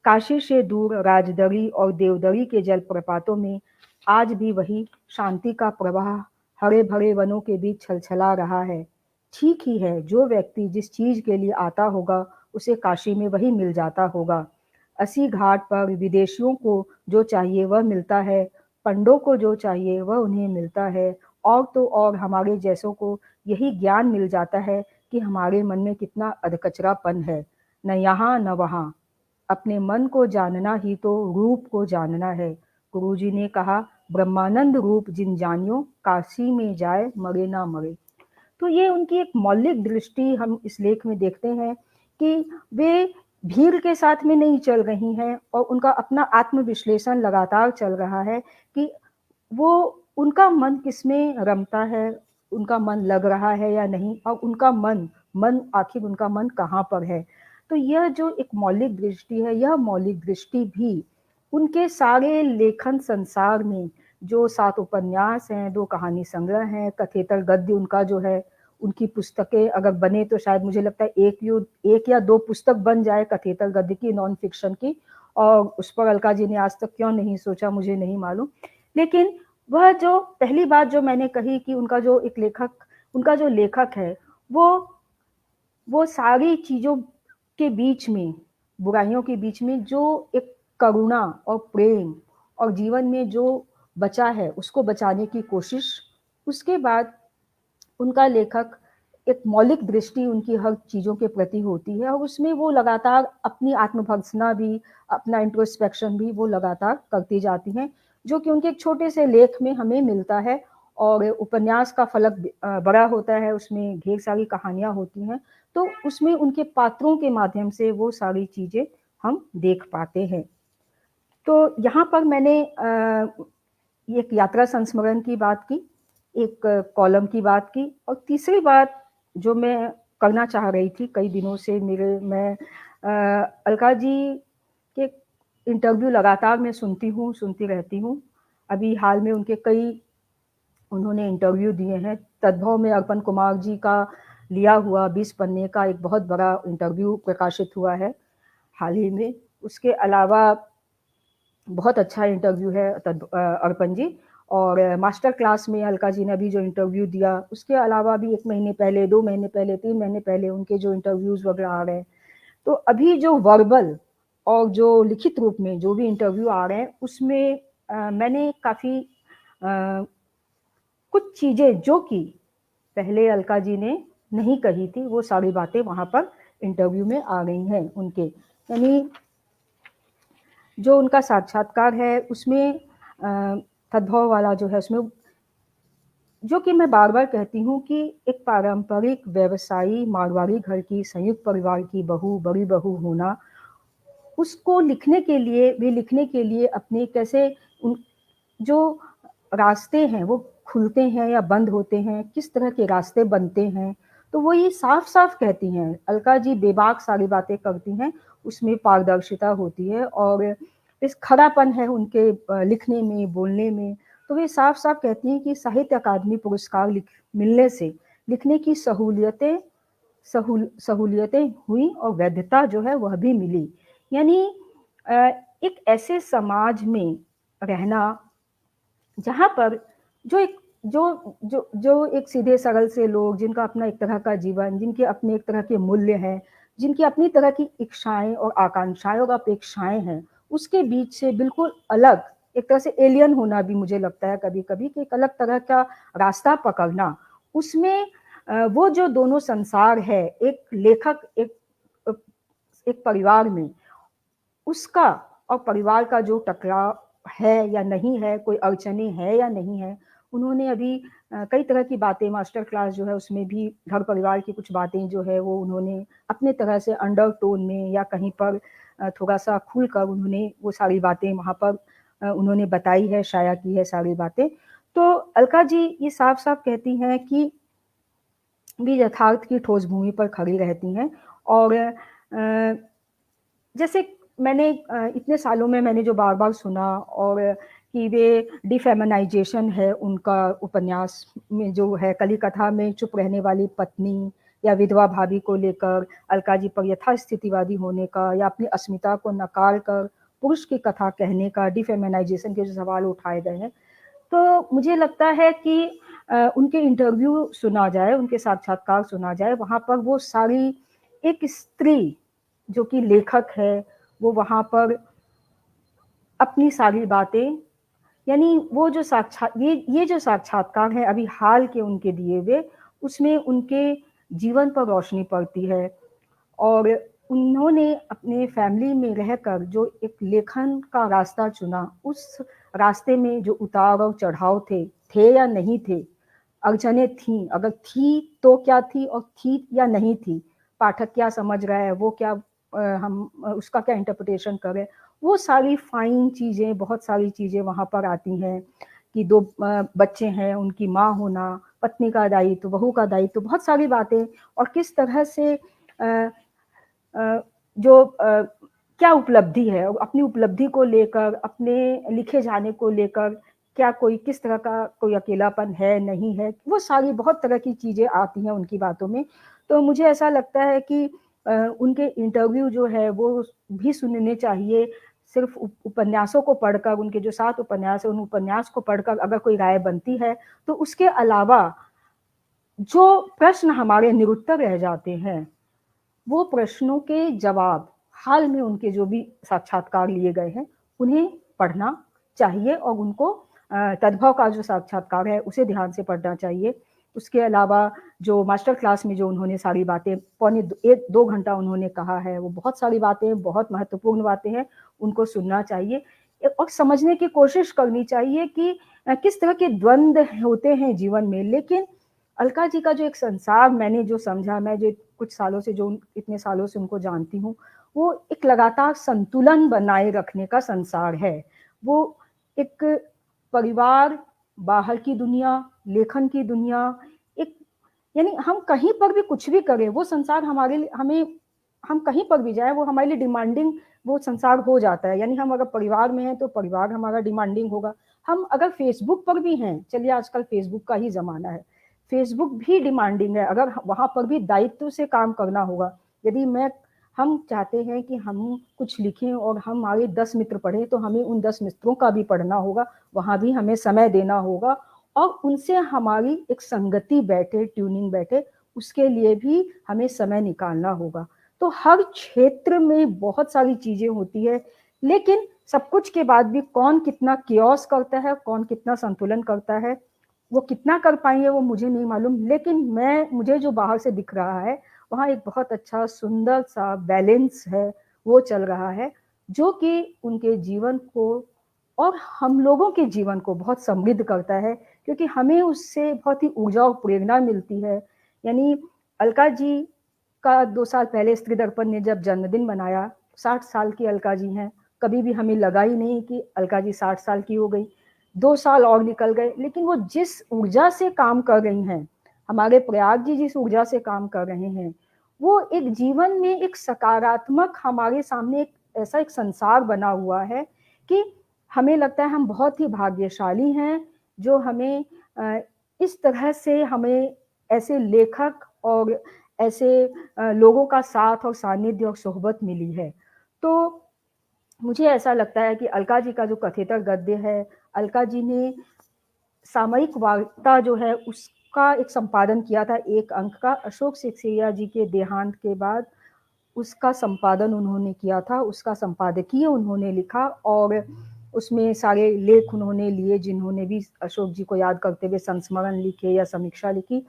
काशी से दूर राजदरी और देवदरी के जलप्रपातों में आज भी वही शांति का प्रवाह हरे भरे वनों के बीच छलछला रहा है। ठीक ही है, जो व्यक्ति जिस चीज के लिए आता होगा उसे काशी में वही मिल जाता होगा। अस्सी घाट पर विदेशियों को जो चाहिए वह मिलता है, पंडों को जो चाहिए वह उन्हें मिलता है, और तो और हमारे जैसों को यही ज्ञान मिल जाता है कि हमारे मन में कितना अधकचरापन है, न यहाँ न वहाँ। अपने मन को जानना ही तो रूप को जानना है। गुरुजी ने कहा, ब्रह्मानंद रूप जिन जानियो, काशी में जाए मरे ना मरे। तो ये उनकी एक मौलिक दृष्टि हम इस लेख में देखते हैं कि वे भीड़ के साथ में नहीं चल रही हैं और उनका अपना आत्मविश्लेषण लगातार चल रहा है कि वो उनका मन किसमें रमता है, उनका मन लग रहा है या नहीं, और उनका मन आखिर उनका मन कहाँ पर है। तो यह जो एक मौलिक दृष्टि है, यह मौलिक दृष्टि भी उनके सारे लेखन संसार में जो 7 उपन्यास हैं, 2 कहानी संग्रह हैं, कथेतर गद्य उनका जो है, उनकी पुस्तकें अगर बने तो शायद मुझे लगता है एक या 2 पुस्तक बन जाए कथेतर गद्य की, नॉन फिक्शन की, और उस पर अलका जी ने आज तक क्यों नहीं सोचा मुझे नहीं मालूम। लेकिन वह जो पहली बात जो मैंने कही कि उनका जो लेखक है वो सारी चीज़ों के बीच में, बुराइयों के बीच में जो एक करुणा और प्रेम और जीवन में जो बचा है उसको बचाने की कोशिश, उसके बाद उनका लेखक एक मौलिक दृष्टि उनकी हर चीज़ों के प्रति होती है और उसमें वो लगातार अपनी आत्मभर्त्सना भी, अपना इंट्रोस्पेक्शन भी वो लगातार करती जाती हैं, जो कि उनके एक छोटे से लेख में हमें मिलता है। और उपन्यास का फलक बड़ा होता है, उसमें ढेर सारी कहानियाँ होती हैं, तो उसमें उनके पात्रों के माध्यम से वो सारी चीज़ें हम देख पाते हैं। तो यहाँ पर मैंने एक यात्रा संस्मरण की बात की, एक कॉलम की बात की, और तीसरी बात जो मैं करना चाह रही थी कई दिनों से। मैं अलका जी के इंटरव्यू लगातार मैं सुनती रहती हूँ। अभी हाल में उन्होंने इंटरव्यू दिए हैं। तद्भव में अर्पण कुमार जी का लिया हुआ 20 पन्ने का एक बहुत बड़ा इंटरव्यू प्रकाशित हुआ है हाल ही में। उसके अलावा बहुत अच्छा इंटरव्यू है अर्पण जी। और मास्टर क्लास में अलका जी ने अभी जो इंटरव्यू दिया, उसके अलावा भी 1 महीने पहले, 2 महीने पहले, 3 महीने पहले उनके जो इंटरव्यूज़ वगैरह आ रहे हैं। तो अभी जो वर्बल और जो लिखित रूप में जो भी इंटरव्यू आ रहे हैं, उसमें मैंने काफ़ी कुछ चीज़ें जो कि पहले अलका जी ने नहीं कही थी, वो सारी बातें वहाँ पर इंटरव्यू में आ गई हैं उनके। यानी जो उनका साक्षात्कार है उसमें तद्भव वाला जो है उसमें, जो कि मैं बार-बार कहती हूँ कि एक पारंपरिक व्यवसायी मारवाड़ी घर की संयुक्त परिवार की बहू, बड़ी बहू होना, उसको लिखने के लिए अपने कैसे उन जो रास्ते हैं वो खुलते हैं या बंद होते हैं, किस तरह के रास्ते बनते हैं, तो वो ये साफ-साफ कहती हैं। अलका जी बेबाक सारी बातें करती हैं, उसमें पारदर्शिता होती है और इस खरापन है उनके लिखने में, बोलने में। तो वे साफ-साफ कहती हैं कि साहित्य अकादमी पुरस्कार मिलने से लिखने की सहूलियतें हुई और वैधता जो है वह भी मिली। यानी एक ऐसे समाज में रहना जहाँ पर जो एक जो जो जो एक सीधे सरल से लोग, जिनका अपना एक तरह का जीवन, जिनके अपने एक तरह के मूल्य हैं, जिनकी अपनी तरह की इच्छाएँ और आकांक्षाएँ और अपेक्षाएँ हैं, उसके बीच से बिल्कुल अलग एक तरह से एलियन होना भी मुझे लगता है कभी-कभी कि एक अलग तरह का रास्ता पकड़ना। उसमें वो जो दोनों संसार है, एक लेखक एक परिवार में, उसका और परिवार का जो टकराव है या नहीं है, कोई अड़चनें हैं या नहीं है, उन्होंने अभी कई तरह की बातें मास्टर क्लास जो है उसमें भी घर परिवार की कुछ बातें जो है वो उन्होंने अपने तरह से अंडरटोन में या कहीं पर थोड़ा-सा खुलकर उन्होंने वो सारी बातें वहाँ पर उन्होंने बताई है, शाया की है सारी बातें। तो अलका जी ये साफ-साफ कहती हैं कि भी यथार्थ की ठोस भूमि पर खड़ी रहती हैं और जैसे मैंने इतने सालों में मैंने जो बार-बार सुना और कि वे डिफेमिनाइज़ेशन है उनका उपन्यास में जो है, कलिकथा में चुप रहने वाली पत्नी या विधवा भाभी को लेकर अलका जी पर यथास्थितिवादी होने का या अपनी अस्मिता को नकार कर पुरुष की कथा कहने का, डिफेमिनाइज़ेशन के जो सवाल उठाए गए हैं, तो मुझे लगता है कि उनके इंटरव्यू सुना जाए, उनके साक्षात्कार सुना जाए, वहाँ पर वो सारी एक स्त्री जो कि लेखक है, वो वहाँ पर अपनी सारी बातें, यानी वो जो ये जो साक्षात्कार है अभी हाल के उनके दिए हुए, उसमें उनके जीवन पर रोशनी पड़ती है और उन्होंने अपने फैमिली में रहकर जो एक लेखन का रास्ता चुना, उस रास्ते में जो उतार और चढ़ाव थे या नहीं थे, अड़चनें थीं, अगर थी तो क्या थी और थी या नहीं थी, पाठक क्या समझ रहा है, वो क्या हम उसका क्या इंटरप्रिटेशन करें, वो सारी फाइन चीज़ें, बहुत सारी चीज़ें वहाँ पर आती हैं कि 2 बच्चे हैं, उनकी माँ होना, पत्नी का दायित्व, बहू का दायित्व, बहुत सारी बातें और किस तरह से क्या उपलब्धि है, अपनी उपलब्धि को लेकर, अपने लिखे जाने को लेकर, क्या कोई किस तरह का कोई अकेलापन है, नहीं है, वो सारी बहुत तरह की चीज़ें आती हैं उनकी बातों में। तो मुझे ऐसा लगता है कि उनके इंटरव्यू जो है वो भी सुनने चाहिए, सिर्फ़ उपन्यासों को पढ़कर, उनके जो 7 उपन्यास हैं, उन उपन्यास को पढ़कर अगर कोई राय बनती है, तो उसके अलावा जो प्रश्न हमारे निरुत्तर रह जाते हैं, वो प्रश्नों के जवाब हाल में उनके जो भी साक्षात्कार लिए गए हैं, उन्हें पढ़ना चाहिए और उनको तद्भव का जो साक्षात्कार है, उसे ध्यान से पढ़ना चाहिए। उसके अलावा जो मास्टर क्लास में जो उन्होंने सारी बातें पौने 1-2 घंटा उन्होंने कहा है, वो बहुत सारी बातें, बहुत महत्वपूर्ण बातें हैं, उनको सुनना चाहिए और समझने की कोशिश करनी चाहिए कि किस तरह के द्वंद होते हैं जीवन में। लेकिन अलका जी का जो एक संसार मैंने जो समझा, मैं जो कुछ सालों से इतने सालों से उनको जानती हूँ, वो एक लगातार संतुलन बनाए रखने का संसार है। वो एक परिवार, बाहर की दुनिया, लेखन की दुनिया, एक यानी हम कहीं पर भी कुछ भी करें, वो संसार हमारे लिए, हमें, हम कहीं पर भी जाए वो हमारे लिए डिमांडिंग वो संसार हो जाता है। यानी हम अगर परिवार में हैं तो परिवार हमारा डिमांडिंग होगा। हम अगर फेसबुक पर भी हैं, चलिए आजकल फेसबुक का ही जमाना है, फेसबुक भी डिमांडिंग है, अगर वहां पर भी दायित्व से काम करना होगा। यदि हम चाहते हैं कि हम कुछ लिखें और हमारे 10 मित्र पढ़ें, तो हमें उन 10 मित्रों का भी पढ़ना होगा, वहां भी हमें समय देना होगा और उनसे हमारी एक संगति बैठे, ट्यूनिंग बैठे, उसके लिए भी हमें समय निकालना होगा। तो हर क्षेत्र में बहुत सारी चीजें होती है, लेकिन सब कुछ के बाद भी कौन कितना कियोस करता है, कौन कितना संतुलन करता है, वो कितना कर पाएंगे वो मुझे नहीं मालूम। लेकिन मुझे जो बाहर से दिख रहा है, वहाँ एक बहुत अच्छा सुंदर सा बैलेंस है, वो चल रहा है, जो कि उनके जीवन को और हम लोगों के जीवन को बहुत समृद्ध करता है, क्योंकि हमें उससे बहुत ही ऊर्जा और प्रेरणा मिलती है। यानी अलका जी का 2 साल पहले स्त्री दर्पण ने जब जन्मदिन मनाया, 60 साल की अलका जी हैं, कभी भी हमें लगा ही नहीं कि अलका जी 60 साल की हो गई। 2 साल और निकल गए, लेकिन वो जिस ऊर्जा से काम कर रही हैं, हमारे प्रयाग जी जिस ऊर्जा से काम कर रहे हैं, वो एक जीवन में एक सकारात्मक हमारे सामने एक ऐसा एक संसार बना हुआ है कि हमें लगता है हम बहुत ही भाग्यशाली हैं, जो हमें इस तरह से हमें ऐसे लेखक और ऐसे लोगों का साथ और सानिध्य और सोहबत मिली है। तो मुझे ऐसा लगता है कि अलका जी का जो कथेतर गद्य है, अलका जी ने सामयिक वार्ता जो है उसका एक संपादन किया था, 1 अंक का, अशोक सिक्सेरिया जी के देहांत के बाद उसका संपादन उन्होंने किया था, उसका संपादकीय उन्होंने लिखा और उसमें सारे लेख उन्होंने लिए जिन्होंने भी अशोक जी को याद करते हुए संस्मरण लिखे या समीक्षा लिखी।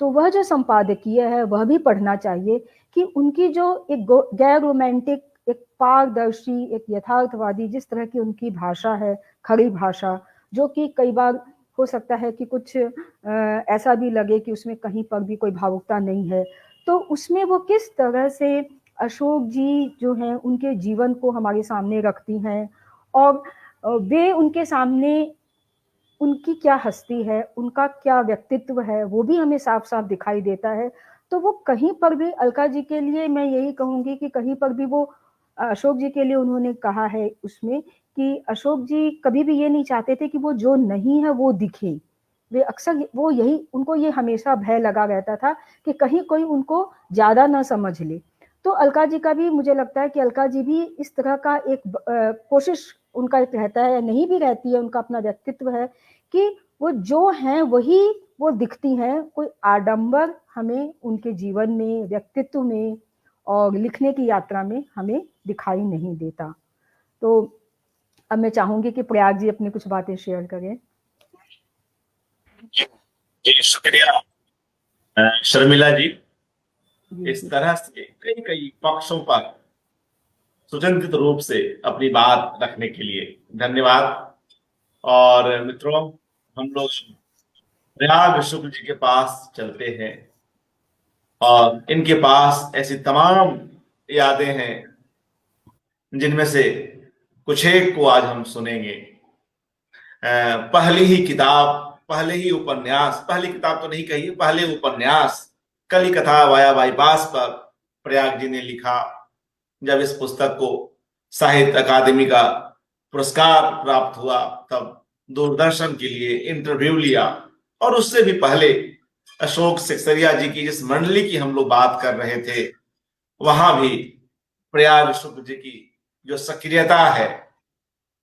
तो वह जो संपादकीय है वह भी पढ़ना चाहिए कि उनकी जो एक गैर रोमांटिक, एक पारदर्शी, एक यथार्थवादी जिस तरह की उनकी भाषा है, खड़ी भाषा, जो कि कई बार हो सकता है कि कुछ ऐसा भी लगे कि उसमें कहीं पर भी कोई भावुकता नहीं है, तो उसमें वो किस तरह से अशोक जी जो हैं उनके जीवन को हमारे सामने रखती हैं और वे उनके सामने उनकी क्या हस्ती है, उनका क्या व्यक्तित्व है, वो भी हमें साफ साफ दिखाई देता है। तो वो कहीं पर भी अलका जी के लिए मैं यही कहूंगी कि कहीं पर भी वो अशोक जी के लिए उन्होंने कहा है उसमें कि अशोक जी कभी भी ये नहीं चाहते थे कि वो जो नहीं है वो दिखे। वे अक्सर वो यही, उनको ये हमेशा भय लगा रहता था कि कहीं कोई उनको ज्यादा ना समझ ले। तो अलका जी का भी मुझे लगता है कि अलका जी भी इस तरह का एक कोशिश उनका एक रहता है, नहीं भी रहती है, उनका अपना व्यक्तित्व है कि वो जो हैं वही वो दिखती हैं, कोई आडंबर हमें उनके जीवन में, व्यक्तित्व में और लिखने की यात्रा में हमें दिखाई नहीं देता। तो अब मैं चाहूंगी कि प्रयाग जी अपनी कुछ बातें शेयर करें। जी शुक्रिया शर्मिला जी, इस तरह से कई कई पक्षों पर सुचिंतित रूप से अपनी बात रखने के लिए धन्यवाद। और मित्रों, हम लोग प्रयाग शुक्ल जी के पास चलते हैं और इनके पास ऐसी तमाम यादें हैं जिनमें से कुछ एक को आज हम सुनेंगे। पहली ही किताब, पहले ही उपन्यास, पहली किताब तो नहीं कही, पहले उपन्यास कली कथा वाया बाईपास पर प्रयाग जी ने लिखा। जब इस पुस्तक को साहित्य अकादमी का पुरस्कार प्राप्त हुआ तब दूरदर्शन के लिए इंटरव्यू लिया, और उससे भी पहले अशोक सिक्सेरिया जी की जिस मंडली की हम लोग बात कर रहे थे, वहां भी प्रयाग शुक्ल जी की जो सक्रियता है,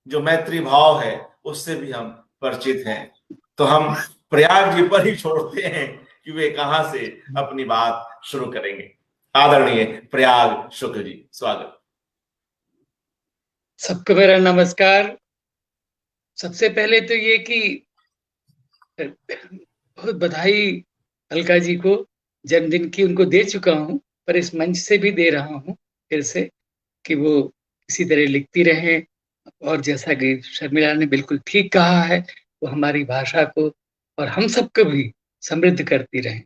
जो मैत्री भाव है, उससे भी हम परिचित हैं। तो हम प्रयाग जी पर ही छोड़ते हैं कि वे कहां से अपनी बात शुरू करेंगे। आदरणीय प्रयाग शुक्ल जी, स्वागत। सबको मेरा नमस्कार। सबसे पहले तो ये कि बहुत बधाई अलका जी को, जन्मदिन की उनको दे चुका हूं, पर इस मंच से भी दे रहा हूं फिर से कि वो इसी तरह लिखती रहें और जैसा कि शर्मिला ने बिल्कुल ठीक कहा है, वो हमारी भाषा को और हम सबको भी समृद्ध करती रहें।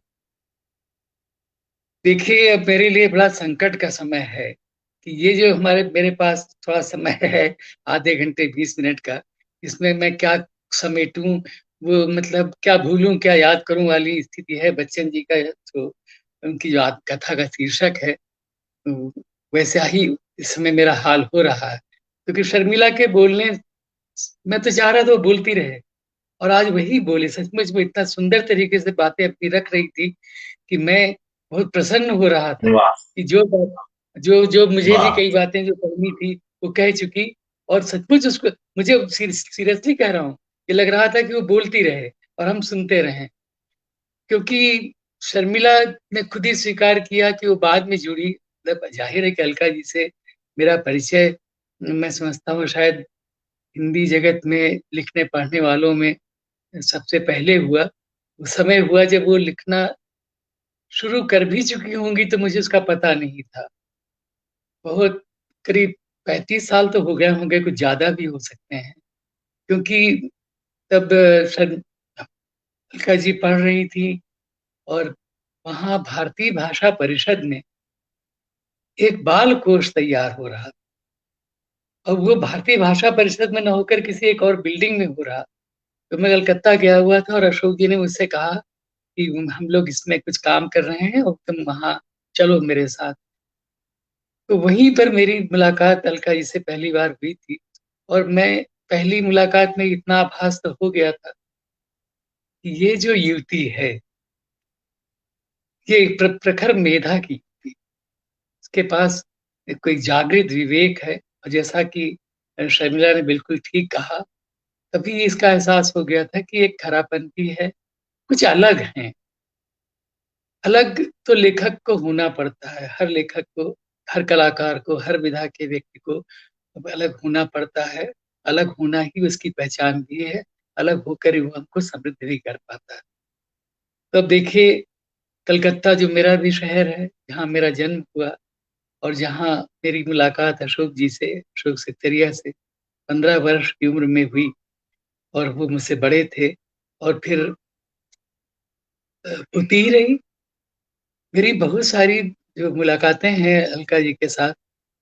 देखिए, अब मेरे लिए बड़ा संकट का समय है कि ये जो मेरे पास थोड़ा समय है, आधे घंटे 20 मिनट का, इसमें मैं क्या समेटूं वो मतलब क्या भूलूं क्या याद करूं वाली स्थिति है। बच्चन जी का जो उनकी जो कथा का शीर्षक है, तो वैसा ही इस समय मेरा हाल हो रहा है। क्योंकि शर्मिला के बोलने, मैं तो चाह रहा था वो बोलती रहे, और आज वही बोली। सचमुच में इतना सुंदर तरीके से बातें अपनी रख रही थी कि मैं बहुत प्रसन्न हो रहा था वाह कि जो बात, जो जो मुझे भी वाह। कई बातें जो कहनी थी वो कह चुकी। और सचमुच उसको, मुझे सीरियसली कह रहा हूँ, ये लग रहा था कि वो बोलती रहे और हम सुनते रहे। क्योंकि शर्मिला ने खुद ही स्वीकार किया कि वो बाद में जुड़ी। मतलब जाहिर है कि अलका जी से मेरा परिचय, मैं समझता हूँ शायद हिंदी जगत में लिखने पढ़ने वालों में सबसे पहले हुआ। उस समय हुआ जब वो लिखना शुरू कर भी चुकी होंगी, तो मुझे उसका पता नहीं था। बहुत करीब 35 साल तो हो गए होंगे, कुछ ज्यादा भी हो सकते हैं। क्योंकि तब शायद अलका जी पढ़ रही थी, और वहाँ भारतीय भाषा परिषद में एक बाल कोश तैयार हो रहा था। और वो भारतीय भाषा परिषद में न होकर किसी एक और बिल्डिंग में हो रहा। तो मैं कलकत्ता गया हुआ था, और अशोक जी ने मुझसे कहा कि हम लोग इसमें कुछ काम कर रहे हैं और तुम वहाँ चलो मेरे साथ। तो वहीं पर मेरी मुलाकात अलका जी से पहली बार हुई थी। और मैं पहली मुलाकात में इतना आभास तो हो गया था कि ये जो युवती है, ये एक प्रखर मेधा की युवती, इसके पास कोई जागृत विवेक है। और जैसा कि शर्मिला ने बिल्कुल ठीक कहा, तभी इसका एहसास हो गया था कि एक खरापन भी है, कुछ अलग है। अलग तो लेखक को होना पड़ता है, हर लेखक को, हर कलाकार को, हर विधा के व्यक्ति को अलग होना पड़ता है। अलग होना ही उसकी पहचान भी है। अलग होकर ही वो हमको समृद्ध भी कर पाता है। तो अब देखिए, कलकत्ता जो मेरा भी शहर है, जहाँ मेरा जन्म हुआ, और जहाँ मेरी मुलाकात अशोक जी से, अशोक सिकतरिया से 15 वर्ष की उम्र में हुई, और वो मुझसे बड़े थे। और फिर होती ही रही। मेरी बहुत सारी जो मुलाकातें हैं अलका जी के साथ,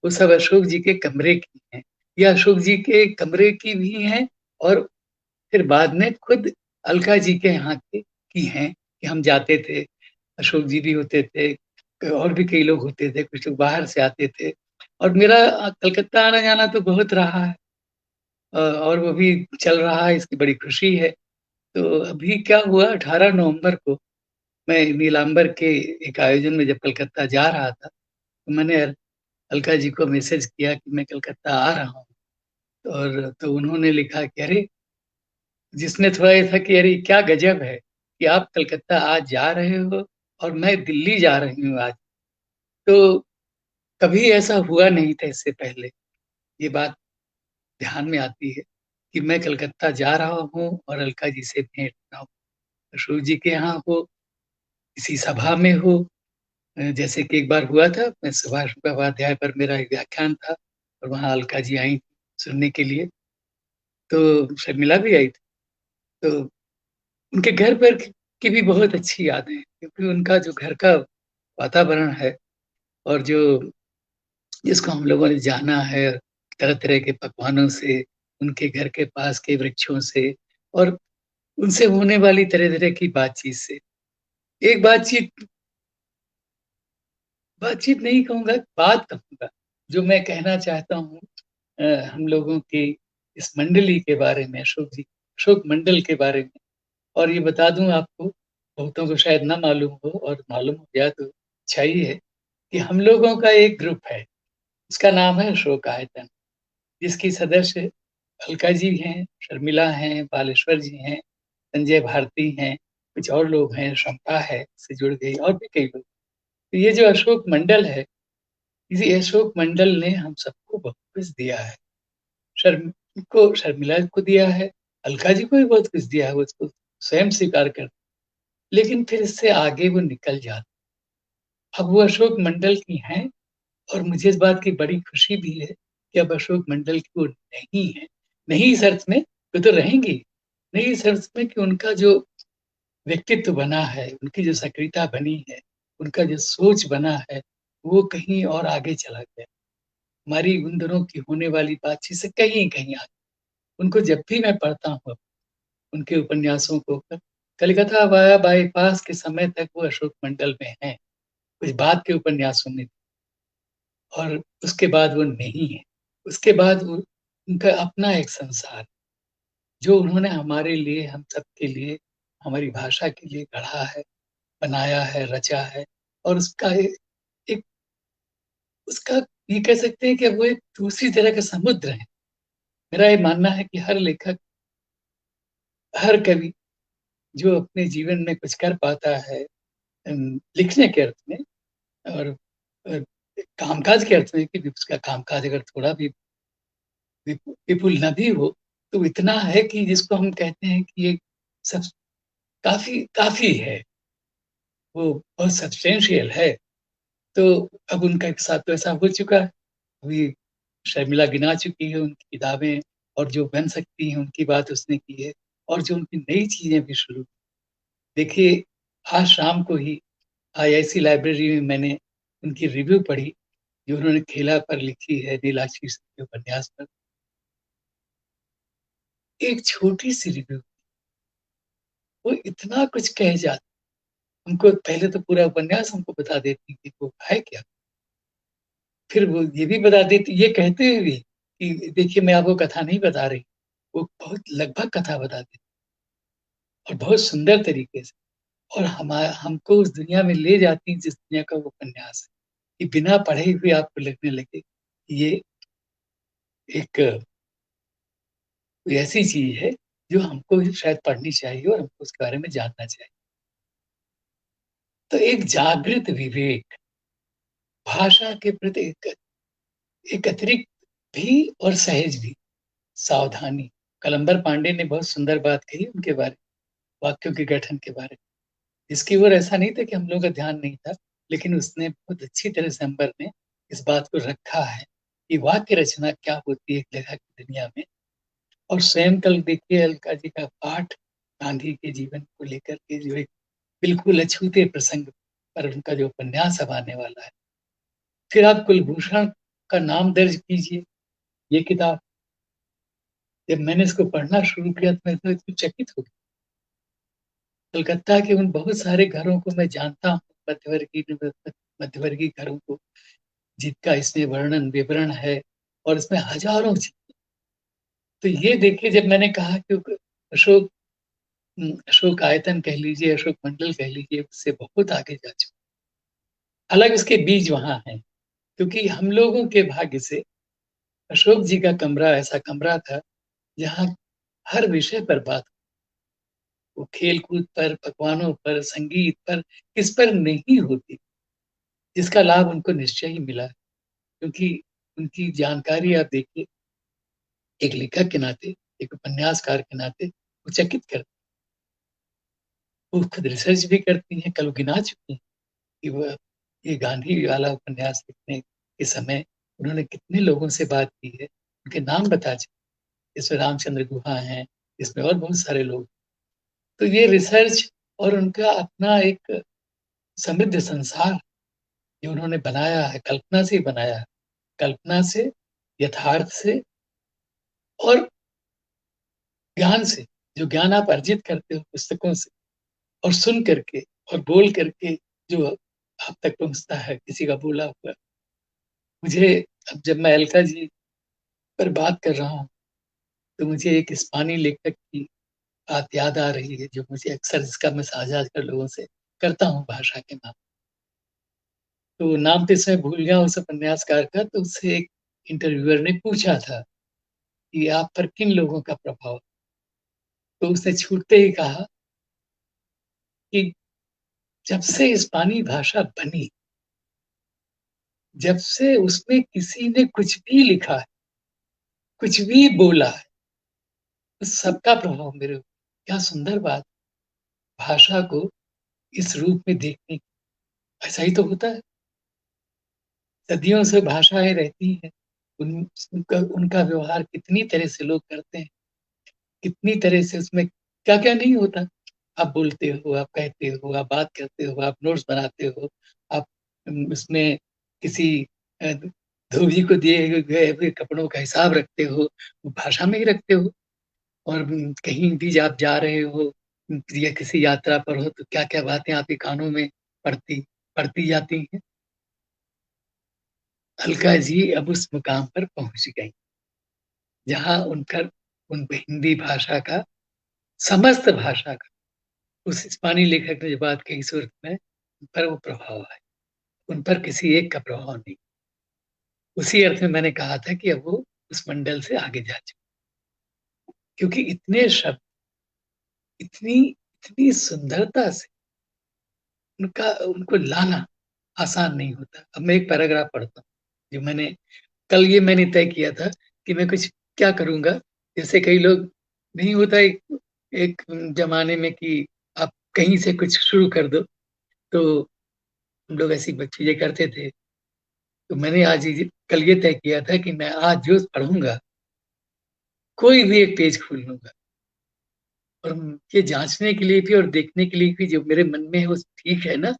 वो सब अशोक जी के कमरे की हैं, या अशोक जी के कमरे की भी हैं। और फिर बाद में खुद अलका जी के यहाँ की हैं कि हम जाते थे, अशोक जी भी होते थे, और भी कई लोग होते थे, कुछ लोग बाहर से आते थे। और मेरा कलकत्ता आना जाना तो बहुत रहा है, और वो भी चल रहा है, इसकी बड़ी खुशी है। तो अभी क्या हुआ, 18 नवंबर को मैं नीलांबर के एक आयोजन में जब कलकत्ता जा रहा था, तो मैंने अलका जी को मैसेज किया कि मैं कलकत्ता आ रहा हूँ। और तो उन्होंने लिखा कि अरे, जिसने थोड़ा ये था कि अरे क्या गजब है कि आप कलकत्ता आज जा रहे हो और मैं दिल्ली जा रही हूँ आज। तो कभी ऐसा हुआ नहीं था इससे पहले। ये बात ध्यान में आती है कि मैं कलकत्ता जा रहा हूँ और अलका जी से भेंट ना हो, अशोक जी के यहाँ हो, किसी सभा में हो। जैसे कि एक बार हुआ था, मैं सुभाष मुखोपाध्याय पर मेरा एक व्याख्यान था, और वहाँ अलका जी आई सुनने के लिए। तो शर्मिला भी आई थी। तो उनके घर पर की भी बहुत अच्छी यादें हैं, क्योंकि उनका जो घर का वातावरण है, और जो जिसको हम लोगों ने जाना है तरह तरह के पकवानों से, उनके घर के पास के वृक्षों से, और उनसे होने वाली तरह तरह की बातचीत से। एक बातचीत, बातचीत नहीं कहूंगा, बात कहूंगा, जो मैं कहना चाहता हूँ हम लोगों की इस मंडली के बारे में, अशोक जी, अशोक मंडल के बारे में। और ये बता दूं आपको, बहुतों को शायद ना मालूम हो, और मालूम हो गया तो अच्छा ही है, कि हम लोगों का एक ग्रुप है, उसका नाम है अशोक आयतन, जिसकी सदस्य अलका जी हैं, शर्मिला हैं, बालेश्वर जी हैं, संजय भारती हैं, कुछ और लोग हैं, शंपा है से जुड़ गई, और भी कई लोग। तो ये जो अशोक मंडल है, इसी अशोक मंडल ने हम सबको बहुत कुछ दिया है। शर्म को, शर्मिला को दिया है, अलका जी को भी बहुत कुछ दिया है, वो उसको स्वयं स्वीकार कर। लेकिन फिर इससे आगे वो निकल जाता। अब वो अशोक मंडल की हैं, और मुझे इस बात की बड़ी खुशी भी है कि अब अशोक मंडल की वो नहीं है। नहीं इस अर्थ में, वो तो रहेंगी, नहीं इस अर्थ में कि उनका जो व्यक्तित्व बना है, उनकी जो सक्रियता बनी है, उनका जो सोच बना है, वो कहीं और आगे चला गया। हमारी उन दोनों की होने वाली बातचीत से कहीं कहीं आगे। उनको जब भी मैं पढ़ता हूँ, उनके उपन्यासों को। कलिकता वाया बाईपास के समय तक वो अशोक मंडल में हैं, कुछ बाद के उपन्यासों में, और उसके बाद वो नहीं है। उसके बाद वो उनका अपना एक संसार जो उन्होंने हमारे लिए, हम सबके लिए, हमारी भाषा के लिए गढ़ा है, बनाया है, रचा है। और उसका एक उसका ये कह सकते हैं कि वो एक दूसरी तरह का समुद्र है। मेरा ये मानना है कि हर लेखक, हर कवि जो अपने जीवन में कुछ कर पाता है, लिखने के अर्थ में, और कामकाज के अर्थ में कि उसका कामकाज अगर थोड़ा भी विपुल न भी हो, तो इतना है कि जिसको हम कहते हैं कि ये सब काफी काफी है, वो बहुत सब्सटेंशियल है। तो अब उनका एक साथ तो ऐसा हो चुका है। अभी शर्मिला गिना चुकी है उनकी किताबें, और जो बन सकती हैं उनकी बात उसने की है, और जो उनकी नई चीजें भी शुरू। देखिए, आज शाम को ही आईआईसी लाइब्रेरी में मैंने उनकी रिव्यू पढ़ी, जो उन्होंने खेला पर लिखी है, नीलाक्षी के उपन्यास पर। एक छोटी सी रिव्यू, वो इतना कुछ कह जाती। हमको पहले तो पूरा उपन्यास हमको बता देती कि वो है क्या, फिर वो ये भी बता देती, ये कहते हुए भी कि देखिए मैं आपको कथा नहीं बता रही, वो बहुत लगभग कथा बता देती, और बहुत सुंदर तरीके से। और हमको उस दुनिया में ले जाती है जिस दुनिया का वो उपन्यास है, कि बिना पढ़े हुए आपको लगने लगे कि ये एक कोई ऐसी चीज है जो हमको शायद पढ़नी चाहिए और हमको उसके बारे में जानना चाहिए। तो एक जागृत विवेक, भाषा के प्रति एक अतिरिक्त भी और सहज भी सावधानी। कलंबर पांडे ने बहुत सुंदर बात कही उनके बारे, वाक्यों के गठन के बारे में, इसकी ओर ऐसा नहीं था कि हम लोगों का ध्यान नहीं था, लेकिन उसने बहुत अच्छी तरह से अंबर ने इस बात को रखा है कि वाक्य रचना क्या होती है एक लेखक की दुनिया में। और स्वयं कल देखिए अलका जी का पाठ गांधी के जीवन को लेकर के, जो एक बिल्कुल अछूते प्रसंग पर उनका जो उपन्यास अब आने वाला है। फिर आप कुलभूषण का नाम दर्ज कीजिए, ये किताब जब मैंने इसको पढ़ना शुरू किया तो मैं तो चकित हो गया। कलकत्ता के उन बहुत सारे घरों को मैं जानता हूँ, मध्यवर्गीय घरों को, जिनका इसमें वर्णन विवरण है, और इसमें हजारों चीजें। तो ये देखिए, जब मैंने कहा कि अशोक अशोक आयतन कह लीजिए, अशोक मंडल कह लीजिए, उससे बहुत आगे जा चुका। हालांकि उसके बीज वहां हैं, क्योंकि हम लोगों के भाग्य से अशोक जी का कमरा ऐसा कमरा था जहाँ हर विषय पर बात, वो खेल कूद पर, पकवानों पर, संगीत पर, किस पर नहीं होती, जिसका लाभ उनको निश्चय ही मिला। क्योंकि उनकी जानकारी आप देखिए, एक लेखक के नाते, एक उपन्यासकार के नाते वो चकित करती। वो खुद रिसर्च भी करती हैं, कल गिना चुकी हैं कि वह ये गांधी वाला उपन्यास लिखने के समय उन्होंने कितने लोगों से बात की है, उनके नाम बता चुके। इसमें रामचंद्र गुहा हैं, इसमें और बहुत सारे लोग। तो ये रिसर्च और उनका अपना एक समृद्ध संसार जो उन्होंने बनाया है, कल्पना से ही बनाया है, कल्पना से, यथार्थ से, और ज्ञान से। जो ज्ञान आप अर्जित करते हो पुस्तकों से, और सुन करके और बोल करके, जो आप तक पहुंचता है किसी का बोला हुआ। मुझे अब जब मैं अलका जी पर बात कर रहा हूँ, तो मुझे एक इस्पानी लेखक की बात याद आ रही है, जो मुझे अक्सर, इसका मैं साझा कर लोगों से करता हूँ भाषा के नाम। तो नाम तो इसमें भूल गया उस उपन्यासकार का। तो उससे एक इंटरव्यूअर ने पूछा था कि आप पर किन लोगों का प्रभाव। तो उसने छूटते ही कहा कि जब से इस्पानी भाषा बनी, जब से उसमें किसी ने कुछ भी लिखा है, कुछ भी बोला है, उस सबका प्रभाव मेरे ऊपर। क्या सुंदर बात, भाषा को इस रूप में देखने की। ऐसा ही तो होता है, सदियों से भाषाएं रहती हैं, उनका व्यवहार कितनी तरह से लोग करते हैं, कितनी तरह से उसमें क्या क्या नहीं होता। आप बोलते हो, आप कहते हो, आप बात करते हो, आप नोट्स बनाते हो, आप उसमें किसी धोबी को दिए गए हुए कपड़ों का हिसाब रखते हो, वो भाषा में ही रखते हो। और कहीं भी आप जा रहे हो या किसी यात्रा पर हो तो क्या क्या बातें आपके कानों में पड़ती पड़ती जाती हैं। अलका जी अब उस मुकाम पर पहुंच गई जहां उन हिंदी भाषा का, समस्त भाषा का, उस स्पेनी लेखक ने जो बात कही सूरत में, उन पर वो प्रभाव है, उन पर किसी एक का प्रभाव नहीं। उसी अर्थ में मैंने कहा था कि अब वो उस मंडल से आगे जा चुके, क्योंकि इतने शब्द, इतनी इतनी सुंदरता से उनको लाना आसान नहीं होता। अब मैं एक पैराग्राफ पढ़ता हूँ जो मैंने तय किया था कि मैं कुछ क्या करूंगा। जैसे कई लोग, नहीं होता एक जमाने में कि आप कहीं से कुछ शुरू कर दो, तो हम लोग ऐसी चीजें करते थे। तो मैंने कल ये तय किया था कि मैं आज जो पढ़ूंगा कोई भी एक पेज खोल लूंगा, और ये जांचने के लिए भी और देखने के लिए भी जो मेरे मन में है वो ठीक है ना,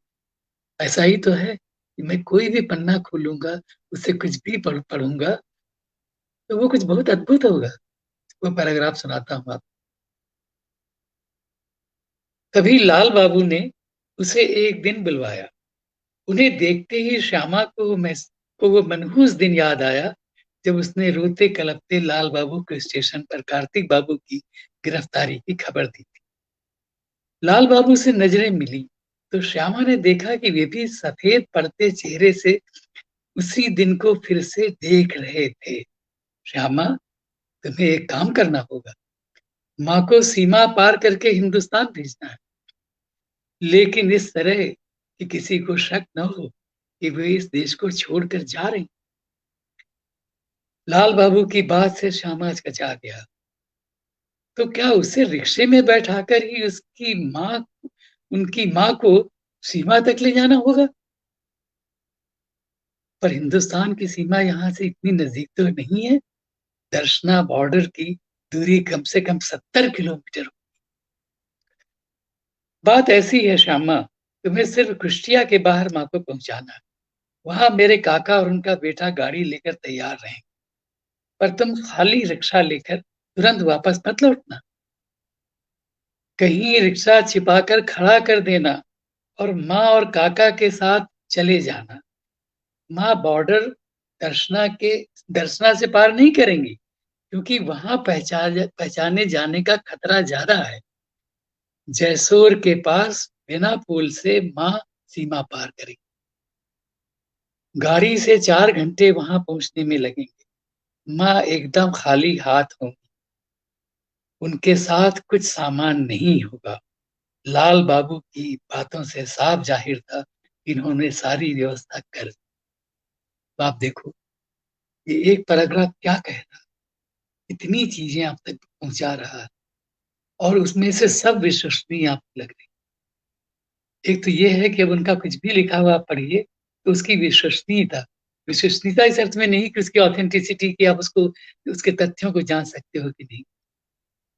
ऐसा ही तो है कि मैं कोई भी पन्ना खोलूंगा, उससे कुछ भी पढ़ूंगा तो वो कुछ बहुत अद्भुत होगा। वो पैराग्राफ सुनाता हूँ आप। तभी लाल बाबू ने उसे एक दिन बुलवाया। उन्हें देखते ही श्यामा को वो मनहूस दिन याद आया जब उसने रोते कलपते लाल बाबू को स्टेशन पर कार्तिक बाबू की गिरफ्तारी की खबर दी थी। लाल बाबू से नजरें मिली तो श्यामा ने देखा कि वे भी सफेद पड़ते चेहरे से उसी दिन को फिर से देख रहे थे। श्यामा, तुम्हें एक काम करना होगा, माँ को सीमा पार करके हिंदुस्तान भेजना है, लेकिन इस तरह कि किसी को शक न हो कि वे इस देश को छोड़कर जा रही। लाल बाबू की बात से श्यामा हचकचा गया। तो क्या उसे रिक्शे में बैठाकर ही उनकी माँ को सीमा तक ले जाना होगा? पर हिंदुस्तान की सीमा यहाँ से इतनी नजदीक तो नहीं है। दर्शना बॉर्डर की दूरी कम से कम 70 किलोमीटर। बात ऐसी है श्यामा, तुम्हें सिर्फ कुष्टिया के बाहर माँ को पहुंचाना है। वहां मेरे काका और उनका बेटा गाड़ी लेकर तैयार रहें, पर तुम खाली रिक्शा लेकर तुरंत वापस मत लौटना। कहीं रिक्शा छिपाकर खड़ा कर देना और माँ और काका के साथ चले जाना। माँ बॉर्डर दर्शना से पार नहीं करेंगी, क्योंकि वहां पहचाने जाने का खतरा ज्यादा है। जैसोर के पास बिना पुल से माँ सीमा पार करेगी। गाड़ी से 4 घंटे वहां पहुंचने में लगेंगे। माँ एकदम खाली हाथ होंगी, उनके साथ कुछ सामान नहीं होगा। लाल बाबू की बातों से साफ जाहिर था कि इन्होंने सारी व्यवस्था कर दी। तो आप देखो ये एक पैराग्राफ क्या कह रहा है, इतनी चीजें आप तक पहुंचा रहा है, और उसमें से सब विश्वसनीय आपको लग रही। एक तो ये है कि अब उनका कुछ भी लिखा हुआ आप पढ़िए तो उसकी विश्वसनीयता इस अर्थ में नहीं कि उसकी ऑथेंटिसिटी की आप उसको, उसके तथ्यों को जान सकते हो कि नहीं।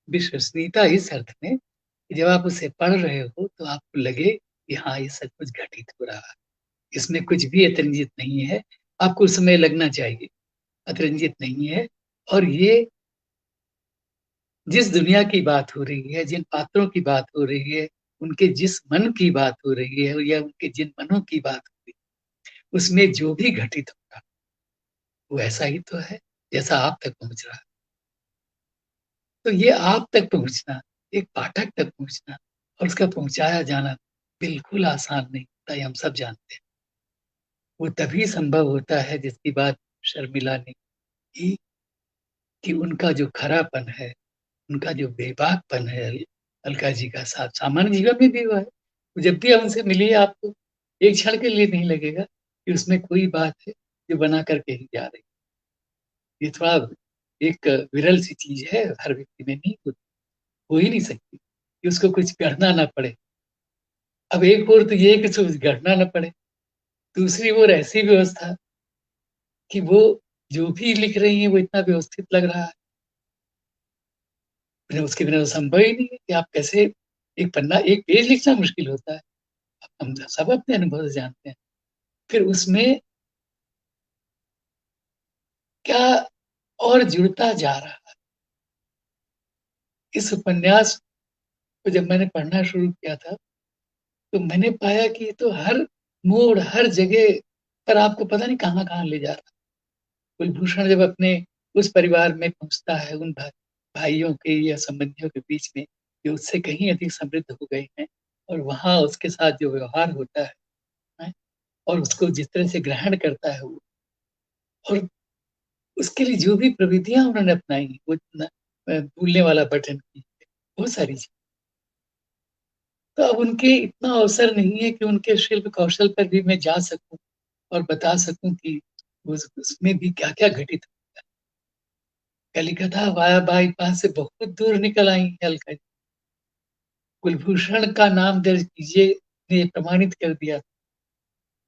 विश्वसनीयता इस अर्थ में कि जब आप उसे पढ़ रहे हो तो आपको लगे कि हाँ ये सब कुछ घटित हो रहा है, इसमें कुछ भी अतिरंजित नहीं है। आपको उस समय लगना चाहिए अतिरंजित नहीं है। और ये जिस दुनिया की बात हो रही है, जिन पात्रों की बात हो रही है, उनके जिस मन की बात हो रही है या उनके जिन मनों की बात हो रही है, उसमें जो भी घटित होगा वो ऐसा ही तो है जैसा आप तक पहुंच रहा है। तो ये आप तक पहुंचना, एक पाठक तक पहुंचना और उसका पहुंचाया जाना बिल्कुल आसान नहीं होता, ये हम सब जानते हैं। वो तभी संभव होता है जिसकी बात शर्मिला ने की, कि उनका जो खरापन है, उनका जो बेबाकपन है अलका जी का साथ सामान्य जीवन में भी हुआ है। जब भी आप उनसे मिलिए आपको एक क्षण के लिए नहीं लगेगा कि उसमें कोई बात है जो बना करके ही जा रही। ये थोड़ा एक विरल सी चीज है, हर व्यक्ति में नहीं होती, हो ही नहीं सकती कि उसको कुछ गढ़ना ना पड़े। अब एक ओर तो ये है कि उसको कुछ गढ़ना ना पड़े, दूसरी ओर ऐसी व्यवस्था कि वो जो भी लिख रही है वो इतना व्यवस्थित लग रहा है। उसके बिना तो संभव ही नहीं है कि आप कैसे एक पन्ना एक पेज लिखना मुश्किल होता है। हम सब अपने अनुभव से जानते हैं। फिर उसमें क्या और जुड़ता जा रहा है। इस उपन्यास को जब मैंने पढ़ना शुरू किया था, तो मैंने पाया कि ये तो हर मोड़, हर जगह पर आपको पता नहीं कहाँ-कहाँ ले जा रहा है। कुलभूषण जब अपने उस परिवार में पहुँचता है, उन भाइयों के या संबंधियों के बीच में, जो उससे कहीं अधिक समृद्ध हो गए हैं, और वहाँ उसके साथ जो व्यवहार होता है, और उसको जिस तरह से ग्रहण करता है वो, और उसके लिए जो भी प्रविधियाँ उन्होंने अपनाई, वो भूलने वाला बटन की, बहुत सारी चीज़। तो अब उनके इतना अवसर नहीं है कि उनके शिल्प कौशल पर भी मैं जा सकूँ और बता सकूँ कि उसमें भी क्या-क्या घटित हुआ। कलिकथा वाया बाईपास से बहुत दूर निकल आई हैं अलका जी। कुलभूषण का नाम दर्ज कीजिए ने प्रमाणित कर दिया,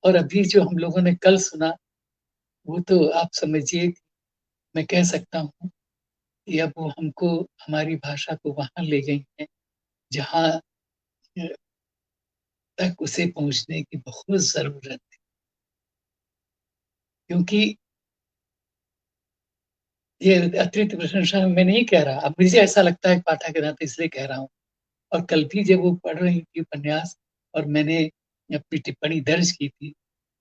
और अभी जो हम लोगों ने कल सुना, वो तो आप समझिए, मैं कह सकता हूँ कि अब वो हमको, हमारी भाषा को वहाँ ले गई हैं, जहाँ तक उसे पहुँचने की बहुत ज़रूरत है। क्योंकि ये अतिरिक्त प्रशंसा मैं नहीं कह रहा, अब मुझे ऐसा लगता है पाठक के नाते इसलिए कह रहा हूँ। और कल भी जब वो पढ़ रही थी उपन्यास, और मैंने अपनी टिप्पणी दर्ज की थी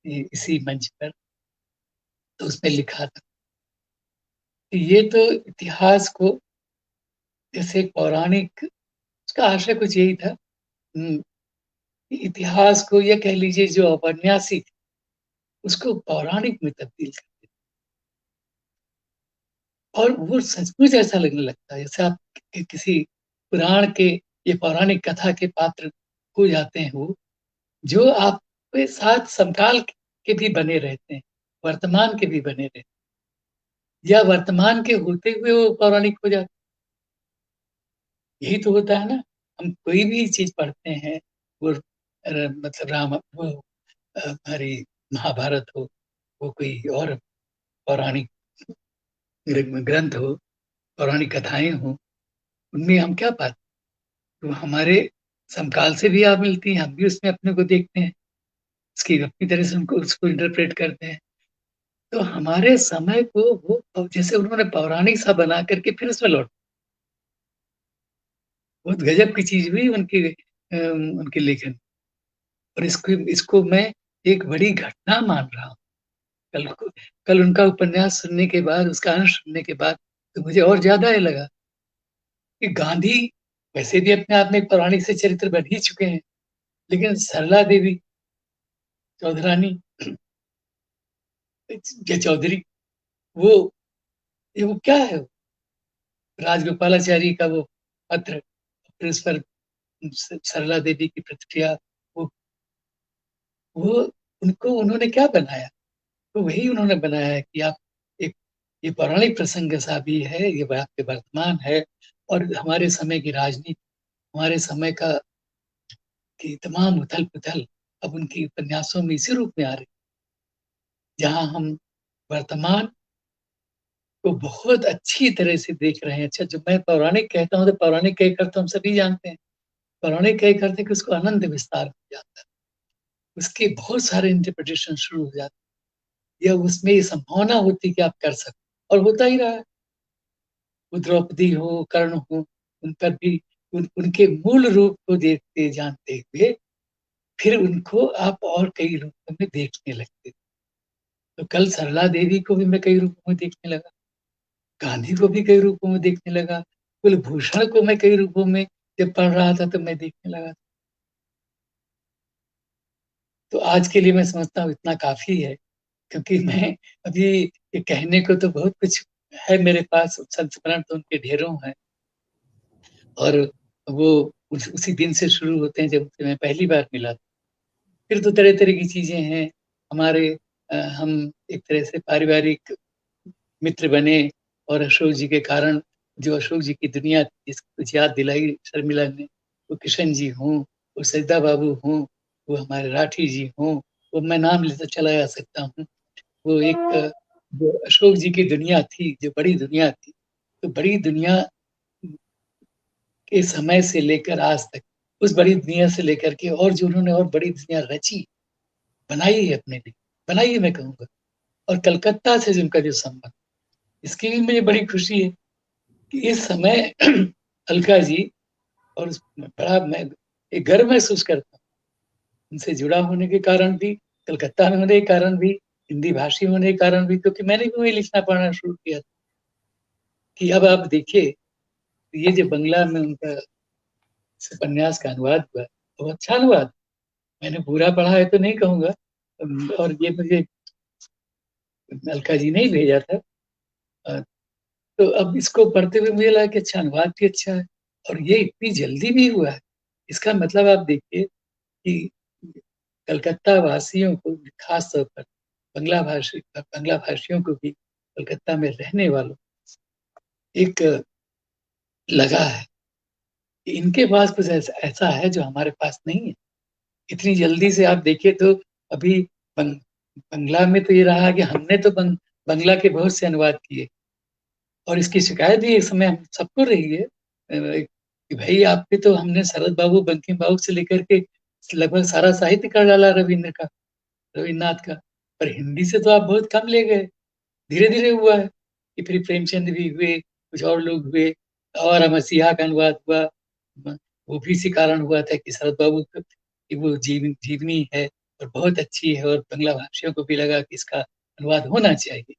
इसी मंच पर, तो उसमें लिखा था कि ये तो इतिहास को, जैसे एक पौराणिक, उसका आशय कुछ यही था, इतिहास को, या कह लीजिए जो औपन्यासिक, उसको पौराणिक में तब्दील कर दिया। और वो सचमुच ऐसा लगने लगता है जैसे आप किसी पुराण के या पौराणिक कथा के पात्र हो जाते हैं, वो जो आपके साथ समकाल के भी बने रहते हैं, वर्तमान के भी बने रहते हैं, या वर्तमान के होते हुए वो पौराणिक हो जाते हैं। यही तो होता है ना। हम कोई भी चीज पढ़ते हैं, वो मतलब राम, वो हमारी महाभारत हो, वो कोई और पौराणिक ग्रंथ हो, पौराणिक कथाएं हो, उनमें हम क्या पाते, तो हमारे समकाल से भी आप मिलती हैं, हम भी उसमें अपने को देखते हैं, उसकी अपनी तरह से उनको उसको इंटरप्रेट करते हैं। तो हमारे समय को वो जैसे उन्होंने पौराणिक सा बना करके फिर उसमें लौट, बहुत गजब की चीज हुई उनकी, उनके लेखन। और इसको इसको मैं एक बड़ी घटना मान रहा हूँ। कल उनका उपन्यास सुनने के बाद, उसका अंश सुनने के बाद, तो मुझे और ज्यादा ये लगा कि गांधी वैसे भी अपने आप में एक पौराणिक से चरित्र बन ही चुके हैं, लेकिन सरला देवी चौधरानी या चौधरी, वो ये वो क्या है, राजगोपालाचारी का वो पत्र, फिर उस पर सरला देवी की प्रतिक्रिया, वो वो उनको उन्होंने क्या बनाया, तो वही उन्होंने बनाया है कि आप एक, ये पौराणिक प्रसंग सा भी है, ये आपके वर्तमान है, और हमारे समय की राजनीति, हमारे समय का की तमाम उथल पुथल अब उनकी उपन्यासों में इसी रूप में आ रही, जहां हम वर्तमान को बहुत अच्छी तरह से देख रहे हैं। अच्छा, जब मैं पौराणिक कहता हूँ तो पौराणिक कई अर्थ हम सभी जानते हैं। पौराणिक कई अर्थ कि उसको अनंत विस्तार हो जाता है, उसके बहुत सारे इंटरप्रिटेशन शुरू हो जाते हैं, या उसमें ये संभावना होती कि आप कर सको, और होता ही रहा है। वो द्रौपदी हो, कर्ण हो, उन पर भी उनके मूल रूप को देखते जानते हुए फिर उनको आप और कई रूपों में देखने लगते। तो कल सरला देवी को भी मैं कई रूपों में देखने लगा, गांधी को भी कई रूपों में देखने लगा, कुलभूषण को मैं कई रूपों में जब पढ़ रहा था तो मैं देखने लगा। तो आज के लिए मैं समझता हूँ इतना काफी है, क्योंकि मैं अभी ये कहने को तो बहुत कुछ है मेरे पास, संस्मरण तो उनके ढेरों हैं, और वो उसी दिन से शुरू होते हैं जब उनसे मैं पहली बार मिला। फिर तो तरह तरह की चीजें हैं हमारे, हम एक तरह से पारिवारिक मित्र बने, और अशोक जी के कारण, जो अशोक जी की दुनिया जिसको कुछ याद दिलाई शर्मिला ने, वो किशन जी हों, वो सजदा बाबू हों, वो हमारे राठी जी हों, वो मैं नाम लेता चला जा सकता हूँ। वो एक जो अशोक जी की दुनिया थी, जो बड़ी दुनिया थी, तो बड़ी दुनिया के समय से लेकर आज तक, उस बड़ी दुनिया से लेकर के, और जो उन्होंने और बड़ी दुनिया रची, बनाई है अपने लिए, बनाई है मैं कहूँगा, और कलकत्ता से जिनका जो संबंध, इसकी भी मुझे बड़ी खुशी है कि इस समय अलका जी, और बड़ा मैं एक गर्व महसूस करता हूँ उनसे जुड़ा होने के कारण भी, कलकत्ता में होने के कारण भी, हिंदी भाषी होने के कारण भी, क्योंकि मैंने भी वही लिखना पढ़ना शुरू किया था। कि अब आप देखिए, ये जो बंगला में उनका उपन्यास का अनुवाद हुआ, बहुत अच्छा अनुवाद, मैंने पूरा पढ़ा है तो नहीं कहूंगा, और ये मुझे अलका जी ने ही भेजा था। तो अब इसको पढ़ते हुए मुझे लगा कि अच्छा, अनुवाद भी अच्छा है और ये इतनी जल्दी भी हुआ है। इसका मतलब आप देखिए कि कलकत्ता वासियों को, खास तौर पर बंगला भाषियों को भी, कलकत्ता में रहने वालों एक लगा है कि इनके पास कुछ ऐसा है जो हमारे पास नहीं है। इतनी जल्दी से आप देखिए तो अभी बंगला में तो ये रहा कि हमने तो बंगला के बहुत से अनुवाद किए, और इसकी शिकायत भी एक समय हम सबको रही है कि भाई आपके तो हमने शरद बाबू, बंकिम बाबू से लेकर के लगभग सारा साहित्य कर डाला रविन्द्रनाथ का, पर हिंदी से तो आप बहुत कम ले गए। धीरे धीरे हुआ है कि फिर प्रेमचंद भी हुए, कुछ और लोग हुए, और मसीहा का अनुवाद हुआ। वो भी इसी कारण हुआ था कि शरद बाबू की वो जीवनी है और बहुत अच्छी है, और बंगला भाषियों को भी लगा कि इसका अनुवाद होना चाहिए।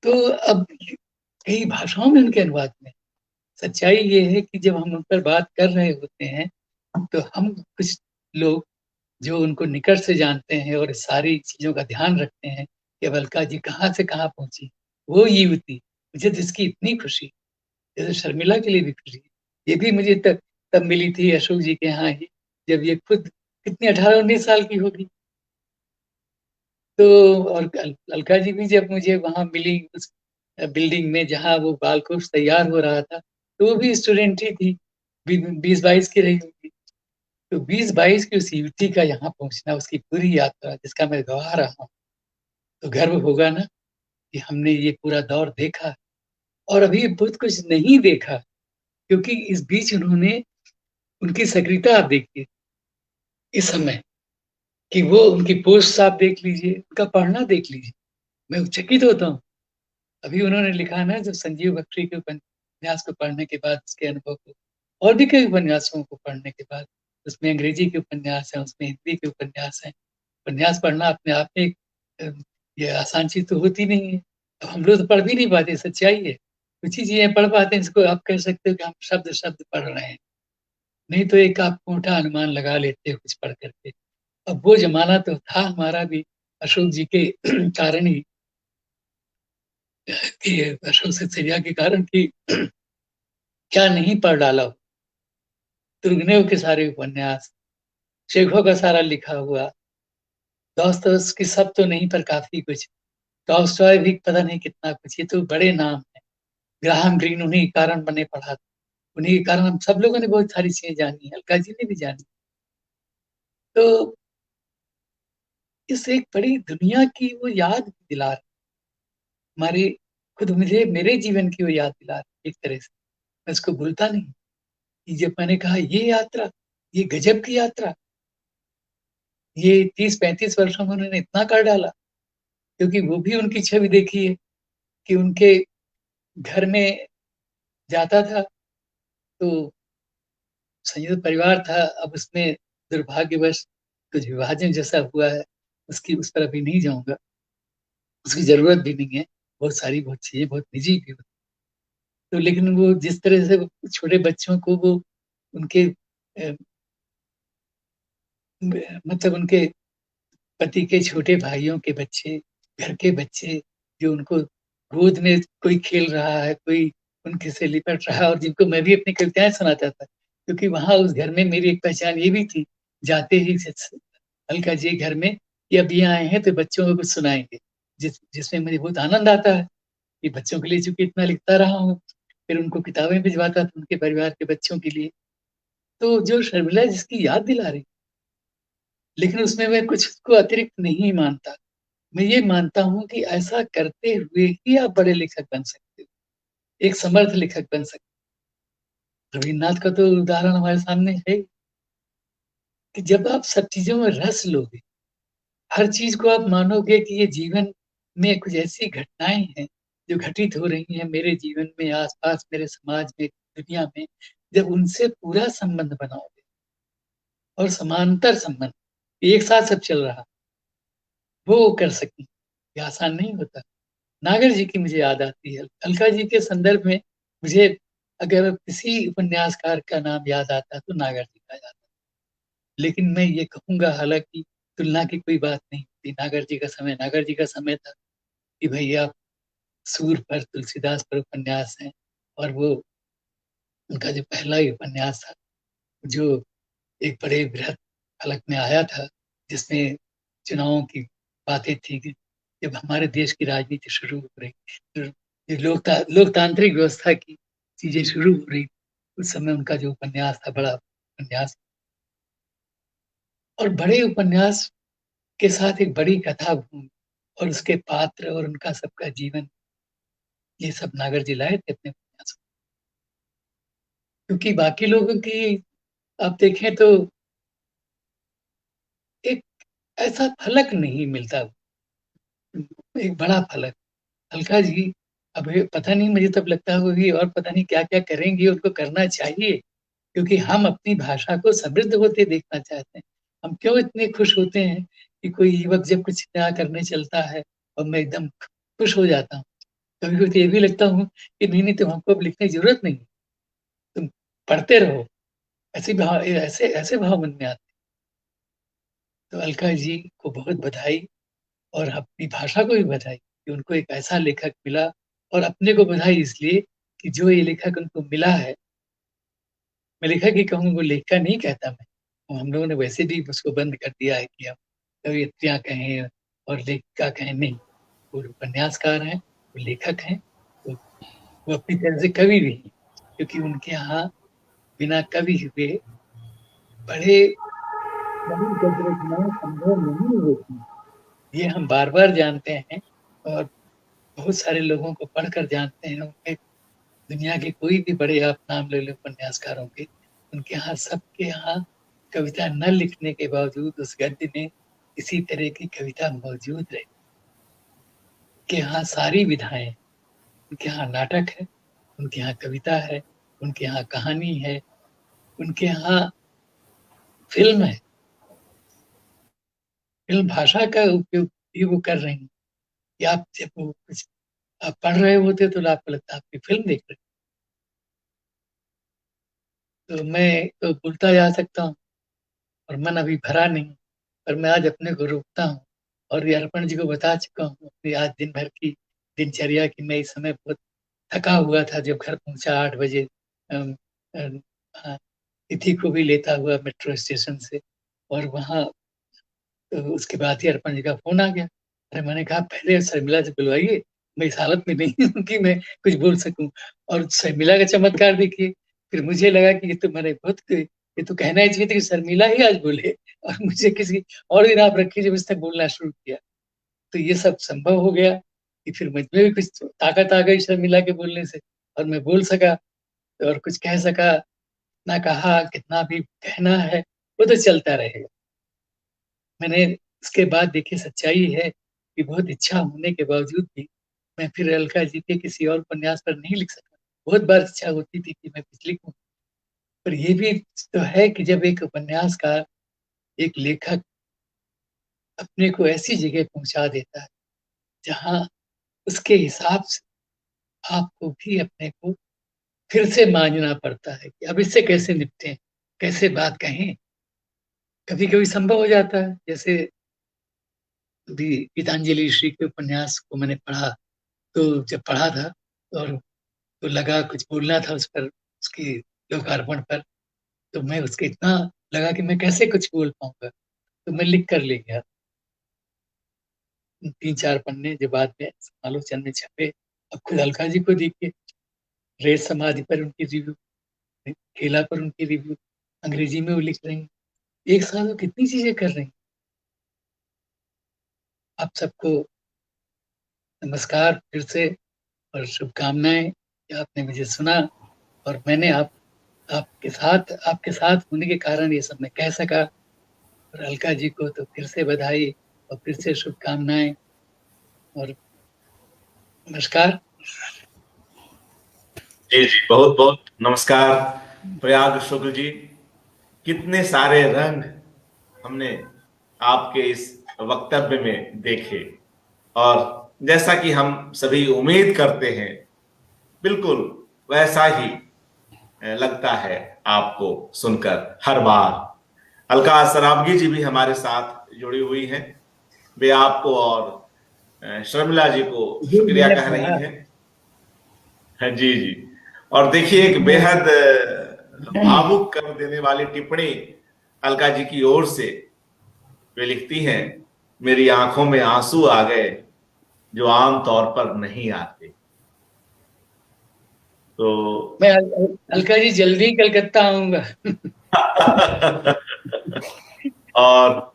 तो अब कई भाषाओं में उनके अनुवाद में, सच्चाई ये है कि जब हम उन पर बात कर रहे होते हैं तो हम कुछ लोग जो उनको निकट से जानते हैं और सारी चीजों का ध्यान रखते हैं कि अब अलका जी कहाँ से कहाँ पहुंची, वो युवती, मुझे तो इसकी इतनी खुशी, जैसे शर्मिला के लिए भी खुशी। ये भी मुझे तब मिली थी अशोक जी के यहाँ ही, जब ये खुद कितनी 18-19 साल की होगी। तो और अलका जी भी जब मुझे वहां मिली उस बिल्डिंग में जहाँ वो बाल कोर्स तैयार हो रहा था, तो वो भी स्टूडेंट ही थी, 20-22 की रही होगी। तो 20-22 की उस युवती का यहाँ पहुंचना, उसकी पूरी यात्रा जिसका मैं गवाह रहा हूँ, तो गर्व होगा ना कि हमने ये पूरा दौर देखा, और अभी बहुत कुछ नहीं देखा, क्योंकि इस बीच उन्होंने, उनकी सक्रियता आप देखिए इस समय, कि वो उनकी पोस्ट आप देख लीजिए, उनका पढ़ना देख लीजिए, मैं चकित होता हूँ। अभी उन्होंने लिखा ना, जब संजीव बख्शी के उपन्यास को पढ़ने के बाद, उसके अनुभव को, और भी कई उपन्यासों को पढ़ने के बाद, उसमें अंग्रेजी के उपन्यास हैं, उसमें हिंदी के उपन्यास हैं। उपन्यास पढ़ना अपने आप में ये आसान चीज तो होती नहीं है। अब हम लोग तो पढ़ भी नहीं पाते, सच्चाई है। कुछ ही चीजें पढ़ पाते हैं, इसको आप कह सकते हो कि हम शब्द शब्द पढ़ रहे हैं, नहीं तो एक आप मोटा अनुमान लगा लेते हो कुछ पढ़ करके। अब वो जमाना तो था हमारा भी, अशोक जी के कारण ही, कि अशोक सिंधिया के कारण कि क्या नहीं पढ़ डाला हो। तुर्गनेव के सारे उपन्यास, शेखों का सारा लिखा हुआ, दोस्तोयेव्स्की सब तो नहीं पर काफी कुछ, टॉल्स्टॉय भी पता नहीं कितना कुछ, ये तो बड़े नाम है। ग्राहम ग्रीन उन्हीं के कारण बने पढ़ा, उन्हीं के कारण हम सब लोगों ने बहुत सारी चीजें जानी, अलका जी ने भी जानी। तो इस एक बड़ी दुनिया की वो याद दिला हमारे, खुद मुझे मेरे जीवन की वो याद दिला एक तरह से, मैं उसको भूलता नहीं। कि जब मैंने कहा ये यात्रा, ये गजब की यात्रा, ये 30-35 वर्षों में उन्होंने इतना कर डाला, क्योंकि वो भी उनकी छवि देखी है कि उनके घर में जाता था तो संयुक्त परिवार था, अब उसमें दुर्भाग्यवश कुछ विभाजन जैसा हुआ है, उसकी उस पर अभी नहीं जाऊंगा, उसकी जरूरत भी नहीं है, बहुत चीजें बहुत निजी भी होती। तो लेकिन वो जिस तरह से छोटे बच्चों को वो उनके मतलब उनके पति के छोटे भाइयों के बच्चे, घर के बच्चे, जो उनको गोद में कोई खेल रहा है, कोई उनके से लिपट रहा है, और जिनको मैं भी अपनी कविताएं सुनाता था, क्योंकि वहां उस घर में मेरी एक पहचान ये भी थी, जाते ही अलका जी घर में, ये अभी आए हैं तो बच्चों को कुछ सुनाएंगे, जिसमें मुझे बहुत आनंद आता है कि बच्चों के लिए चूंकि इतना लिखता रहा हूँ, फिर उनको किताबें भिजवाता था उनके परिवार के बच्चों के लिए। तो जो शर्मिला जिसकी याद दिला रही, लेकिन उसमें मैं कुछ को अतिरिक्त नहीं मानता। मैं ये मानता हूँ कि ऐसा करते हुए ही आप बड़े लेखक बन सकते हो, एक समर्थ लेखक बन सकते हो। रविन्द्रनाथ का तो उदाहरण हमारे सामने है कि जब आप सब चीजों में रस लोगे, हर चीज को आप मानोगे कि ये जीवन में कुछ ऐसी घटनाएं हैं जो घटित हो रही हैं मेरे जीवन में, आसपास, मेरे समाज में, दुनिया में जब उनसे पूरा संबंध बनाओगे और समांतर संबंध एक साथ सब चल रहा, वो कर सकी, ये आसान नहीं होता। नागर जी की मुझे याद आती है। अलका जी के संदर्भ में मुझे अगर किसी उपन्यासकार का नाम याद आता तो नागर जी का याद आता। लेकिन मैं ये कहूंगा, हालांकि तुलना की कोई बात नहीं थी, नागर जी का समय था कि भैया सूर पर, तुलसीदास पर उपन्यास है, और वो उनका जो पहला ही उपन्यास था, जो एक बड़े बृहद फलक में आया था, जिसमें चुनावों की बातें थी कि जब हमारे देश की राजनीति शुरू हो रही, तो ये लोकतांत्रिक व्यवस्था की चीजें शुरू हो रही, उस समय उनका जो उपन्यास था, बड़ा उपन्यास, और बड़े उपन्यास के साथ एक बड़ी कथा और उसके पात्र और उनका सबका जीवन, ये सब नागर जी लाए थे अपने उपन्यास में। क्योंकि बाकी लोगों की आप देखें तो एक ऐसा फलक नहीं मिलता, एक बड़ा फलक। अलका जी अब पता नहीं, मुझे तब लगता होगी और पता नहीं क्या क्या करेंगी, उनको करना चाहिए, क्योंकि हम अपनी भाषा को समृद्ध होते देखना चाहते हैं। हम क्यों इतने खुश होते हैं कि कोई युवक जब कुछ नया करने चलता है और मैं एकदम खुश हो जाता हूँ। कभी कभी तो ये भी लगता हूँ कि नहीं नहीं, तुम हमको अब लिखने की जरूरत नहीं, तुम पढ़ते रहो, ऐसे ऐसे भाव मन में आते। तो अलका जी को बहुत बधाई, और अपनी भाषा को भी बधाई कि उनको एक ऐसा लेखक मिला, और अपने को बधाई इसलिए कि जो ये लेखक उनको मिला है, मैं लेखक ही कहूँ, वो लेखिका नहीं कहता मैं, हम लोगों ने वैसे भी उसको बंद कर दिया है कि हम कवियत्रियां कहें और लेखिका कहें, नहीं, वो उपन्यासकार हैं, वो लेखक हैं, वो अपनी तरह से कवि भी हैं, क्योंकि उनके यहाँ बिना कवि हुए बड़े बड़ी गद्य रचनाएं संभव नहीं होती। ये हम बार बार जानते हैं, और बहुत सारे लोगों को पढ़कर जानते हैं। उनके दुनिया के कोई भी बड़े आप नाम ले लो उपन्यासकारों के, उनके यहाँ, सबके यहाँ कविता न लिखने के बावजूद उस गद्य में इसी तरह की कविता मौजूद रहे। उनके यहाँ सारी विधाएं, उनके यहाँ नाटक है, उनके यहाँ कविता है, उनके यहाँ कहानी है, उनके यहाँ फिल्म है। फिल्म भाषा का उपयोग भी वो कर रही हैं कि आप जब वो कुछ आप पढ़ रहे होते तो आपको लगता है आपकी फिल्म देख रहे हैं। तो मैं तो बोलता जा सकता हूँ और मन अभी भरा नहीं, पर मैं आज अपने को रोकता हूँ, और ये अर्पण जी को बता चुका हूँ अपनी आज दिन भर की दिनचर्या की। मैं इस समय बहुत थका हुआ था, जब घर पहुंचा 8 बजे, अम, अम, अ, तिथि को भी लेता हुआ मेट्रो स्टेशन से, और वहां तो उसके बाद ही अर्पण जी का फोन आ गया। अरे मैंने कहा पहले शर्मिला से बुलवाइए, मैं इस हालत में नहीं हूँ कि मैं कुछ बोल सकूं। और शर्मिला का चमत्कार देखिए, फिर मुझे लगा कि ये तो मैंने बहुत, ये तो कहना ही चाहिए था कि शर्मिला ही आज बोले, और मुझे किसी और दिन आप रखिए जब इस तक बोलना शुरू किया। तो ये सब संभव हो गया कि फिर मुझ में भी कुछ ताकत आ गई शर्मिला के बोलने से, और मैं बोल सका और कुछ कह सका। ना कहा, कितना भी कहना है वो तो चलता रहेगा। मैंने उसके बाद देखी, सच्चाई है कि बहुत इच्छा होने के बावजूद भी मैं फिर अलका जी के किसी और उपन्यास पर नहीं लिख सका। बहुत बार इच्छा होती थी कि मैं कुछ लिखूं, पर ये भी तो है कि जब एक उपन्यासकार, एक लेखक अपने को ऐसी जगह पहुंचा देता है जहां उसके हिसाब से आपको भी अपने को फिर से मांझना पड़ता है कि अब इससे कैसे निपटें, कैसे बात कहें। कभी कभी संभव हो जाता है, जैसे अभी गीतांजलि ऋषि के उपन्यास को मैंने पढ़ा, तो जब पढ़ा था और तो लगा कुछ बोलना था उस पर, उसकी लोकार्पण पर, तो मैं उसके इतना लगा कि मैं कैसे कुछ बोल पाऊंगा, तो मैं लिख कर ले गया। 3-4 पन्ने जो बाद में आलोचन में छपे। अब खुद अलका जी को देखिए, रेत समाधि पर उनकी रिव्यू, केला पर उनकी रिव्यू, अंग्रेजी में वो लिख रही हैं। एक साथ वो कितनी चीजें कर रही हैं। आप सबको नमस्कार फिर से, और शुभकामनाएं कि आपने मुझे सुना, और मैंने आपके साथ होने के कारण ये सब मैं कह सका। और अलका जी को तो फिर से बधाई और फिर से शुभकामनाएं, और नमस्कार। जी जी, बहुत बहुत नमस्कार प्रयाग शुक्ल जी। कितने सारे रंग हमने आपके इस वक्तव्य में देखे, और जैसा कि हम सभी उम्मीद करते हैं, बिल्कुल वैसा ही लगता है आपको सुनकर हर बार। अलका सराबगी जी भी हमारे साथ जुड़ी हुई हैं। वे आपको और शर्मिला जी को जी शुक्रिया मैंने कह रही पढ़ा। हैं। हाँ, जी जी। और देखिए, एक मैं बेहद भावुक कर देने वाली टिप्पणी अलका जी की ओर से। वे लिखती हैं, मेरी आंखों में आंसू आ गए जो आम तौर पर नहीं आते। तो मैं अलका जी जल्दी ही कलकत्ता आऊंगा। और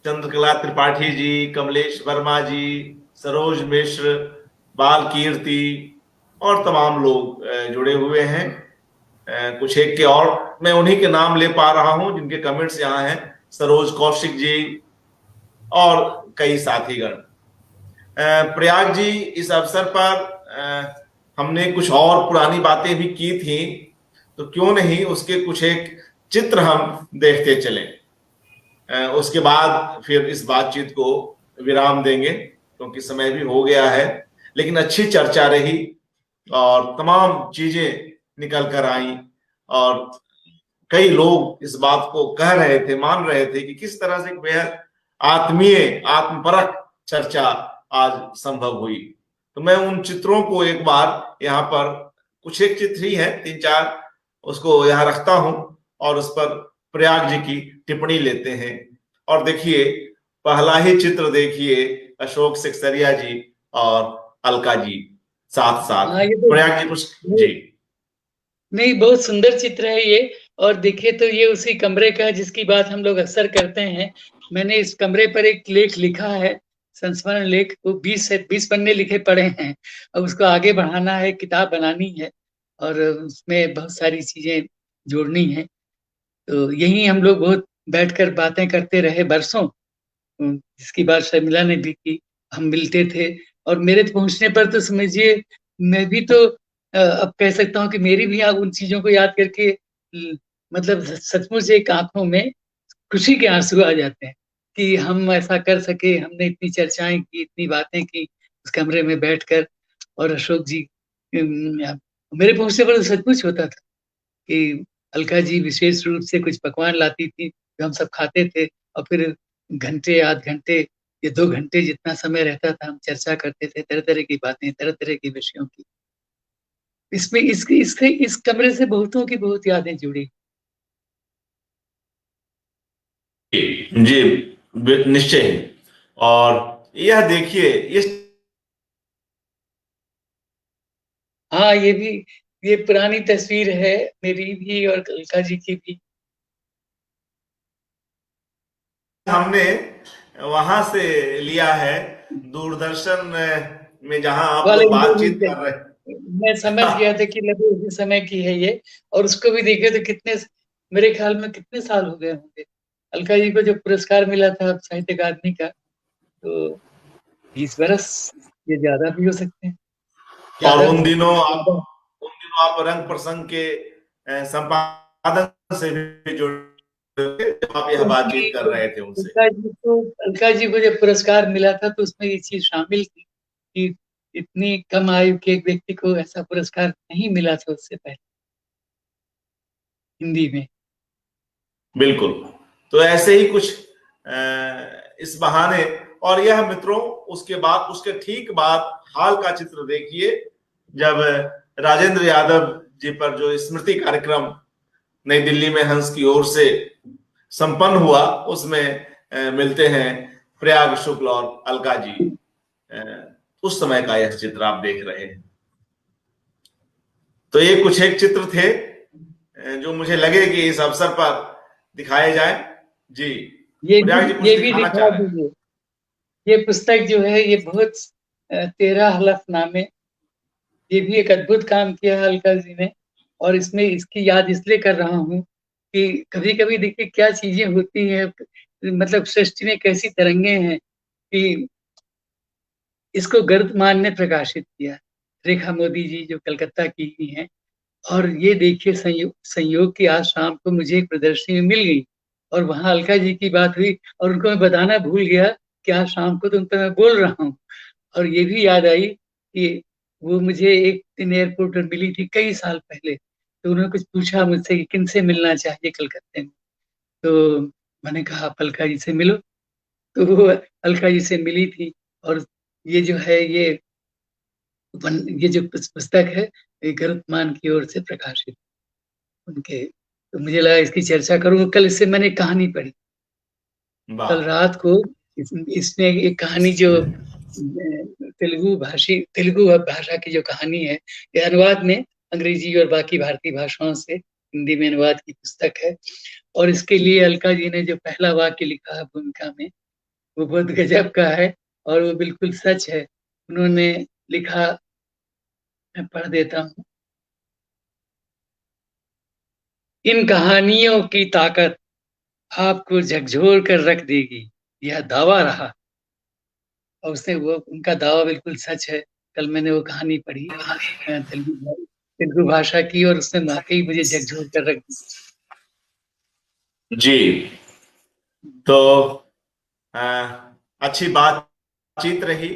चंद्रकला त्रिपाठी जी, कमलेश वर्मा जी, सरोज मिश्र, बाल कीर्ति और तमाम लोग जुड़े हुए हैं। कुछ एक के और मैं उन्हीं के नाम ले पा रहा हूं जिनके कमेंट्स यहाँ हैं। सरोज कौशिक जी और कई साथीगण। प्रयाग जी, इस अवसर पर हमने कुछ और पुरानी बातें भी की थी, तो क्यों नहीं उसके कुछ एक चित्र हम देखते चलें। उसके बाद फिर इस बातचीत को विराम देंगे, क्योंकि समय भी हो गया है। लेकिन अच्छी चर्चा रही और तमाम चीजें निकल कर आई, और कई लोग इस बात को कह रहे थे, मान रहे थे कि किस तरह से एक बेहद आत्मीय, आत्मपरक चर्चा आज संभव हुई। तो मैं उन चित्रों को एक बार यहाँ पर, कुछ एक चित्र ही है, 3-4, उसको यहाँ रखता हूं और उस पर प्रयाग जी की टिप्पणी लेते हैं। और देखिए, पहला ही चित्र देखिए, अशोक सिकसरिया जी और अलका जी साथ साथ। हाँ, ये तो प्रयाग जी कुछ जी। नहीं, बहुत सुंदर चित्र है ये। और देखिए तो ये उसी कमरे का है जिसकी बात हम लोग अक्सर करते हैं। मैंने इस कमरे पर एक लेख लिखा है, संस्मरण लेख। वो 20 पन्ने लिखे पड़े हैं। अब उसको आगे बढ़ाना है, किताब बनानी है और उसमें बहुत सारी चीजें जोड़नी है। तो यही हम लोग बहुत बैठकर बातें करते रहे बरसों। जिसकी बात शर्मिला ने भी की। हम मिलते थे और मेरे पहुंचने पर तो समझिए, मैं भी तो अब कह सकता हूँ कि मेरी भी उन चीजों को याद करके मतलब सचमुच एक आंखों में खुशी के आंसू आ जाते हैं कि हम ऐसा कर सके। हमने इतनी चर्चाएं की, इतनी बातें की उस कमरे में बैठकर। और अशोक जी, मेरे पहुंचने पर तो सचमुच होता था कि अलका जी विशेष रूप से कुछ पकवान लाती थी जो हम सब खाते थे। और फिर घंटे, आध घंटे या 2 घंटे जितना समय रहता था, हम चर्चा करते थे तरह तरह की बातें, तरह तरह के विषयों की। इसमें इस कमरे से बहुतों की बहुत यादें जुड़ी। जी, निश्चय ही। और यह देखिए, इस हाँ, ये पुरानी तस्वीर है, मेरी भी और अलका जी की भी। हमने वहां से लिया है, दूरदर्शन में, जहां आप वाले लोग बातचीत इंटरव्यू कर रहे। से मैं समझ गया था कि लगभग उसी समय की है ये। और उसको भी देखे तो कितने, मेरे ख्याल में कितने साल हो गए होंगे अलका जी को जब पुरस्कार मिला था साहित्य अकादमी का। तो 20 बरस, ये ज्यादा भी हो सकते हैं, और ज्यादा उन भी। दिनों आप रंग प्रसंग के संपादन से भी जुड़े थे, जब आप यह बातचीत कर रहे थे उनसे। अलका जी को जब पुरस्कार मिला था तो उसमें ये चीज शामिल थी कि इतनी कम आयु के एक व्यक्ति को ऐसा पुरस्कार नहीं मिला था उससे पहले हिंदी में। बिल्कुल। तो ऐसे ही कुछ इस बहाने। और यह मित्रों, उसके बाद, उसके ठीक बाद हाल का चित्र देखिए, जब राजेंद्र यादव जी पर जो स्मृति कार्यक्रम नई दिल्ली में हंस की ओर से संपन्न हुआ, उसमें मिलते हैं प्रयाग शुक्ल और अलका जी। उस समय का यह चित्र आप देख रहे हैं। तो ये कुछ एक चित्र थे जो मुझे लगे कि इस अवसर पर दिखाए जाए। जी, प्रयाग जी कुछ ये भी दिखाना चाह दिखा रहे हैं। दीजिए। ये पुस्तक जो है ये बहुत 13 हलफनामे, ये भी एक अद्भुत काम किया है अलका जी ने। और इसमें इसकी याद इसलिए कर रहा हूँ कि कभी कभी देखिए क्या चीजें होती हैं, मतलब सृष्टि में कैसी तरंगे हैं कि इसको गर्दमान ने प्रकाशित किया। रेखा मोदी जी जो कलकत्ता की ही हैं, और ये देखिए संयोग की आज शाम को मुझे एक प्रदर्शनी में मिल गई और वहां अलका जी की बात हुई और उनको मैं बताना भूल गया कि आज शाम को तुम पे मैं बोल रहा हूँ। और ये भी याद आई कि वो मुझे एक दिन एयरपोर्ट पर मिली थी कई साल पहले, तो उन्होंने कुछ पूछा मुझसे कि किनसे मिलना चाहिए कलकत्ते में, तो मैंने कहा आप अलका जी से मिलो। तो वो अलका जी से मिली थी और ये जो है ये जो पुस्तक है ये गरुत्मान की ओर से प्रकाशित उनके, तो मुझे लगा इसकी चर्चा करूं। कल इससे मैंने कहानी पढ़ी, वाह। कल रात को इसमें एक कहानी जो तेलुगु भाषा की जो कहानी है, ये अनुवाद में अंग्रेजी और बाकी भारतीय भाषाओं से हिंदी में अनुवाद की पुस्तक है। और इसके लिए अलका जी ने जो पहला वाक्य लिखा है भूमिका में, वो बहुत गजब का है और वो बिल्कुल सच है। उन्होंने लिखा, मैं पढ़ देता हूँ। इन कहानियों की ताकत आपको झकझोर कर रख देगी, यह दावा रहा। और उसने वो उनका दावा बिल्कुल सच है। कल मैंने वो कहानी पढ़ी तेलुगु भाषा की और उसने वाकई मुझे झकझोर कर रख दी। जी, तो अच्छी बातचीत रही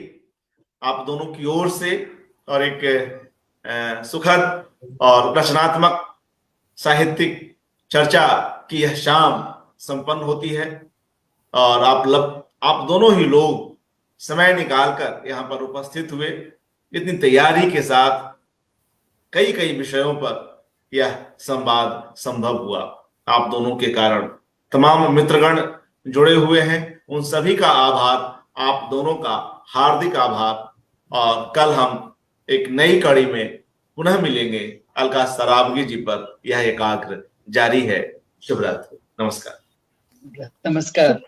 आप दोनों की ओर से और एक सुखद और रचनात्मक साहित्यिक चर्चा की यह शाम संपन्न होती है और आप दोनों ही लोग समय निकालकर यहाँ पर उपस्थित हुए, इतनी तैयारी के साथ कई कई विषयों पर यह संवाद संभव हुआ। आप दोनों के कारण तमाम मित्रगण जुड़े हुए हैं, उन सभी का आभार, आप दोनों का हार्दिक आभार। और कल हम एक नई कड़ी में पुनः मिलेंगे। अलका सराबगी जी पर यह एकाग्र जारी है। शुभ रात्रि, नमस्कार। नमस्कार।